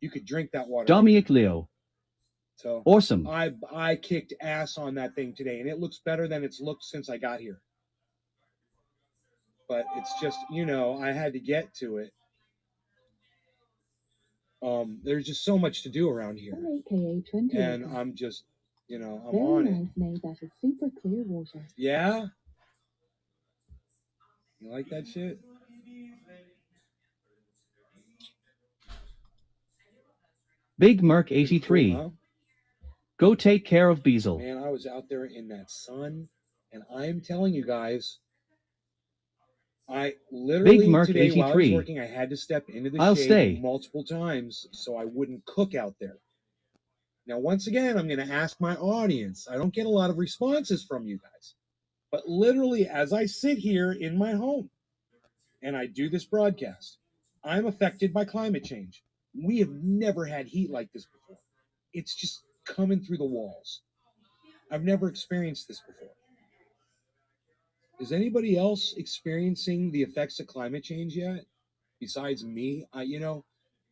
You could drink that water. Dominic Leo. So awesome. I kicked ass on that thing today, and it looks better than it's looked since I got here. But it's just, I had to get to it. There's just so much to do around here. And I'm just, I'm on it. Mate, that is super clear water. Yeah? You like that shit? Big Merc 83. Cool, huh? Go take care of Beazle. Man, I was out there in that sun, and I'm telling you guys, I literally Big Merc today 83. while I was working, I had to step into the shade multiple times so I wouldn't cook out there. Now, once again, I'm going to ask my audience. I don't get a lot of responses from you guys. But literally, as I sit here in my home and I do this broadcast, I'm affected by climate change. We have never had heat like this before. It's just coming through the walls. I've never experienced this before. Is anybody else experiencing the effects of climate change yet? Besides me?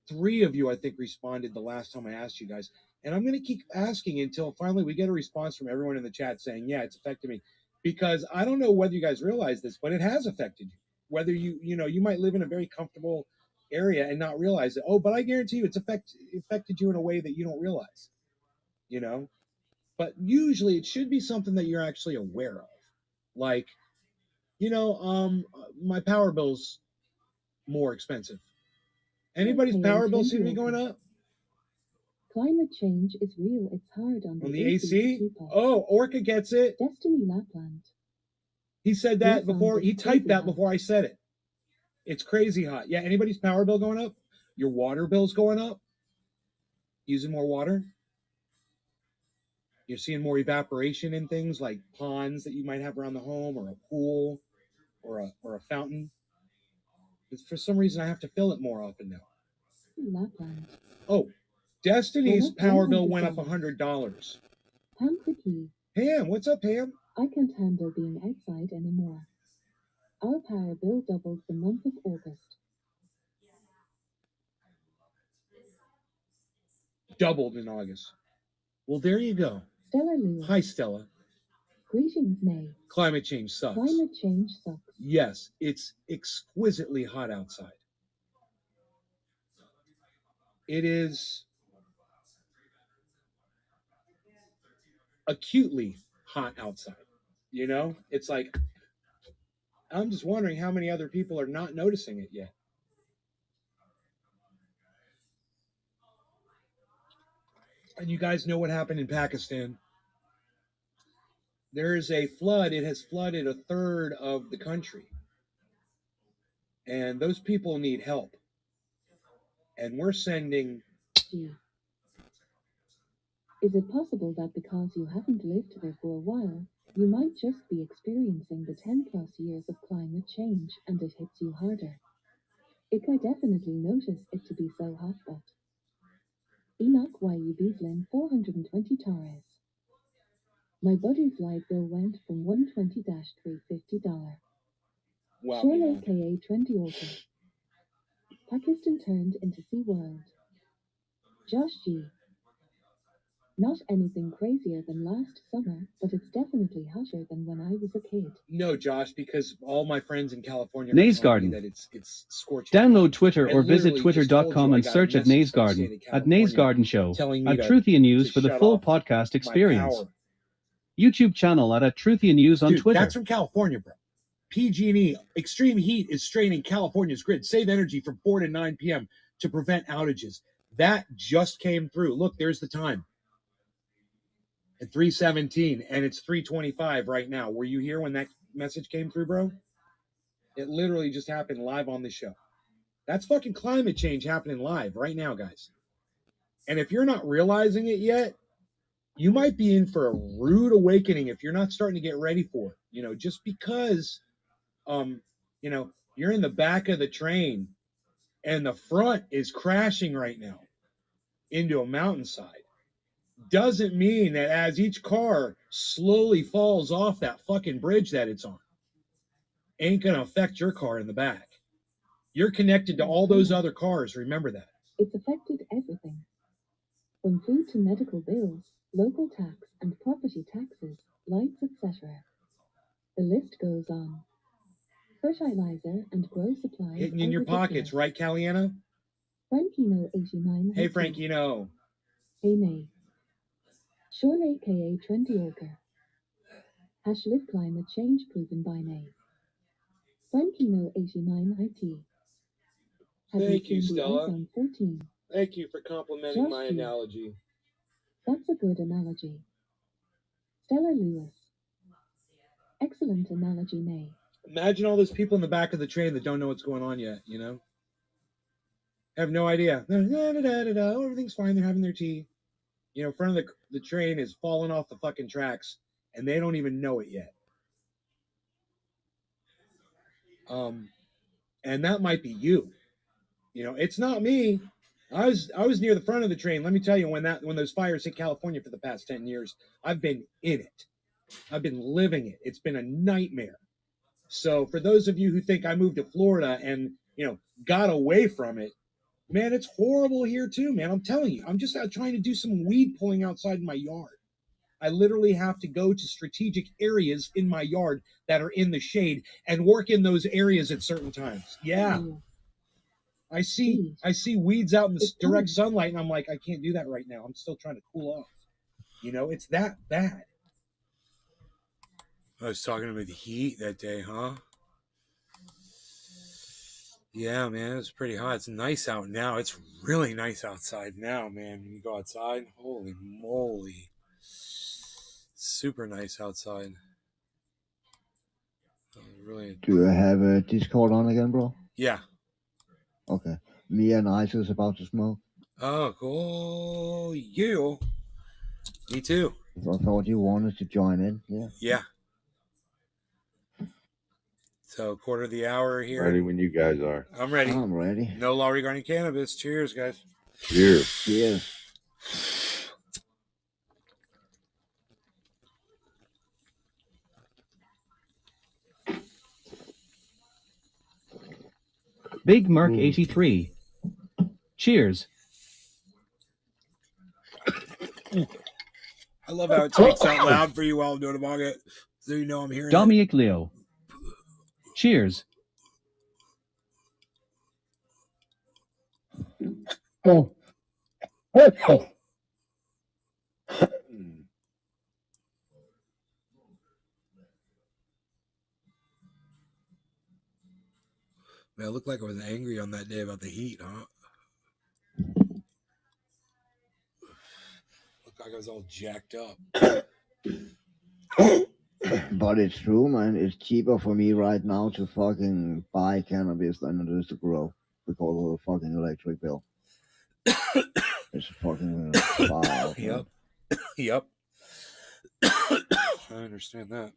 3 of you, I think, responded the last time I asked you guys. And I'm going to keep asking until finally we get a response from everyone in the chat saying, yeah, it's affected me. Because I don't know whether you guys realize this, but it has affected you. Whether you might live in a very comfortable area and not realize it. Oh, but I guarantee you it's affected you in a way that you don't realize. But usually it should be something that you're actually aware of. Like, my power bill's more expensive. Anybody's power bill seem to be going up? Climate change is real. It's hard on the AC? Oh, Orca gets it. Destiny Lapland. He said that before. He typed that before I said it. It's crazy hot. Yeah, anybody's power bill going up? Your water bill's going up? Using more water? You're seeing more evaporation in things like ponds that you might have around the home, or a pool, or a fountain. For some reason, I have to fill it more often now. Lapland. Oh, Destiny's power bill went up $100. Pam Quickie. Pam, what's up, Pam? I can't handle being outside anymore. Our power bill doubled the month of August. Doubled in August. Well, there you go. Stella Lewis. Hi, Stella. Greetings, May. Climate change sucks. Climate change sucks. Yes, it's exquisitely hot outside. It is acutely hot outside. It's like, I'm just wondering how many other people are not noticing it yet. And you guys know what happened in Pakistan. There is a flood. It has flooded a third of the country. And those people need help. And we're sending... Is it possible that because you haven't lived there for a while, you might just be experiencing the 10+ years of climate change and it hits you harder? I definitely notice it to be so hot, but... Enoch YU Beaslin 420 Torres. My buddy's light bill went from $120 to $350. Wow. Sean aka 20 Orca. Pakistan turned into SeaWorld. Josh G. Not anything crazier than last summer, but it's definitely hotter than when I was a kid. No, Josh, because all my friends in California are Nays telling me Garden. that it's scorching. Download Twitter I or visit literally just told twitter.com you I and got a search at message Nays from the Garden, state of at Nays California Garden Show, telling me at to- Truthian News to for the shut full off podcast my experience. power. YouTube channel at Truthian News on Dude, Twitter. that's from California, bro. PG&E, extreme heat is straining California's grid. Save energy from 4 to 9 p.m. to prevent outages. That just came through. Look, there's the time. At 3:17, and it's 3:25 right now. Were you here when that message came through, bro? It literally just happened live on the show. That's fucking climate change happening live right now, guys. And if you're not realizing it yet, you might be in for a rude awakening if you're not starting to get ready for it. You know, just because, you're in the back of the train and the front is crashing right now into a mountainside, doesn't mean that as each car slowly falls off that fucking bridge that it's on, ain't going to affect your car in the back. You're connected to all those other cars. Remember that. It's affected everything. From food to medical bills, local tax and property taxes, lights, etc. The list goes on. Fertilizer and grow supplies Hitting in your ridiculous. pockets, right, Caliana? Frankino89. Hey, Frankino. Hey, May. Sean aka 20 Orca. Hash live climate change proven by May. Frankino89 IT. Have Thank you, seen the Stella. iPhone 14? Thank you for complimenting Josh my G. analogy. That's a good analogy. Stella Lewis. Excellent analogy, May. Imagine all those people in the back of the train that don't know what's going on yet, you know? Have no idea. Everything's fine. They're having their tea. You know, in front of the train is falling off the fucking tracks, and they don't even know it yet. And that might be you. You know, it's not me. I was near the front of the train. Let me tell you, when those fires hit California for the past 10 years, I've been in it. I've been living it. It's been a nightmare. So for those of you who think I moved to Florida and, got away from it, man, it's horrible here too, man. I'm telling you, I'm just out trying to do some weed pulling outside in my yard. I literally have to go to strategic areas in my yard that are in the shade and work in those areas at certain times. Yeah. I see weeds out in the direct sunlight, and I'm like, I can't do that right now. I'm still trying to cool off. It's that bad. I was talking about the heat that day, huh? Yeah, man, it's pretty hot. It's nice out now. It's really nice outside now, man. When you go outside, holy moly. Super nice outside. Really. Do you have a Discord on again, bro? Yeah. Okay. Me and Ice is about to smoke. Oh, cool. You. Me too. I thought you wanted to join in. Yeah. Yeah. So, quarter of the hour here. Ready when you guys are. I'm ready. I'm ready. No law regarding cannabis. Cheers, guys. Cheers. Cheers. Big Mark 83. Cheers. I love how it speaks out loud for you while I'm doing a manga, so you know I'm hearing Dominic Leo. Cheers. Oh. Man, it looked like I was angry on that day about the heat, huh? Looked like I was all jacked up. But it's true, man. It's cheaper for me right now to fucking buy cannabis than it is to grow because of the fucking electric bill. It's fucking far out. Yep. Yep. I understand that.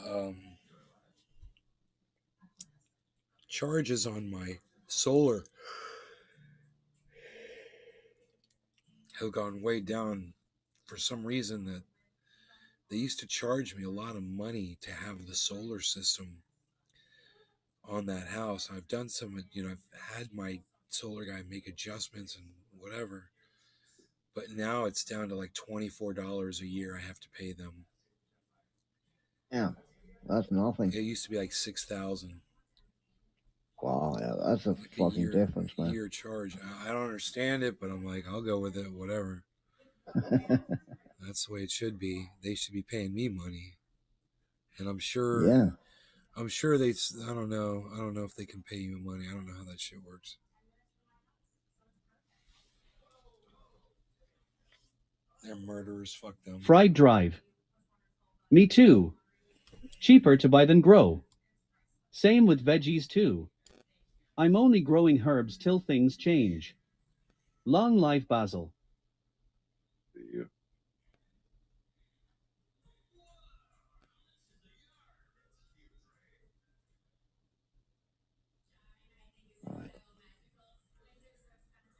the charges on my solar have gone way down for some reason. That they used to charge me a lot of money to have the solar system on that house. I've done some, I've had my solar guy make adjustments and whatever, but now it's down to like $24 a year I have to pay them. Yeah, that's nothing. It used to be like $6,000. Wow, yeah, that's a like fucking difference, man. Year charge. I don't understand it, but I'm like, I'll go with it, whatever. That's the way it should be. They should be paying me money, and I'm sure. Yeah. I'm sure they. I don't know. I don't know if they can pay you money. I don't know how that shit works. They're murderers. Fuck them. Fried Drive. Me too. Cheaper to buy than grow. Same with veggies too. I'm only growing herbs till things change. Long life Basil. Yeah.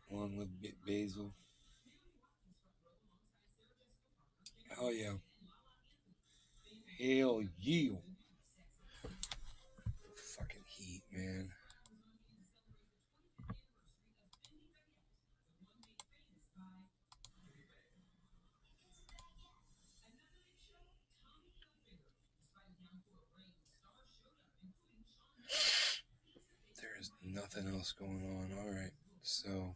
One with basil. Oh yeah. Hell yeah. Fucking heat, man. There's nothing else going on. All right. So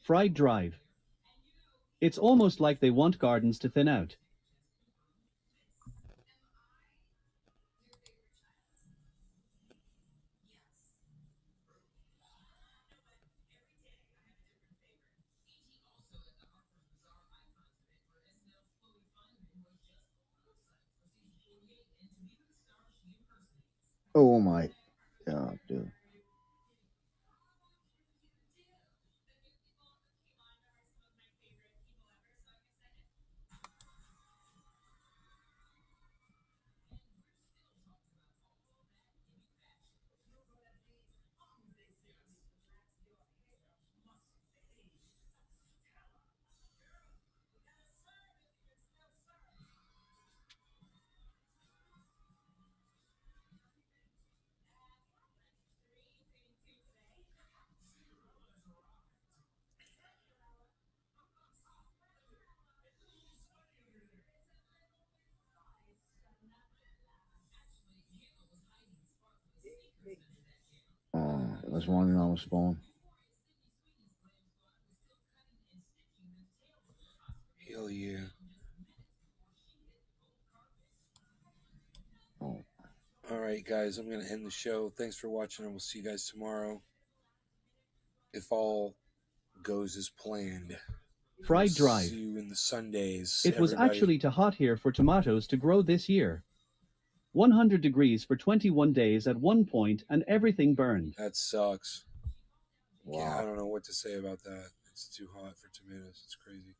Fried Drive. It's almost like they want gardens to thin out. Oh my god, dude. There's one in our spawn. hell yeah. Oh. All right, guys, I'm going to end the show. Thanks for watching, and we'll see you guys tomorrow. If all goes as planned. Fried Drive. See you in the Sundays. It was actually too hot here for tomatoes to grow this year. 100 degrees for 21 days at one point, and everything burned. That sucks. Wow. Yeah, I don't know what to say about that. It's too hot for tomatoes. It's crazy.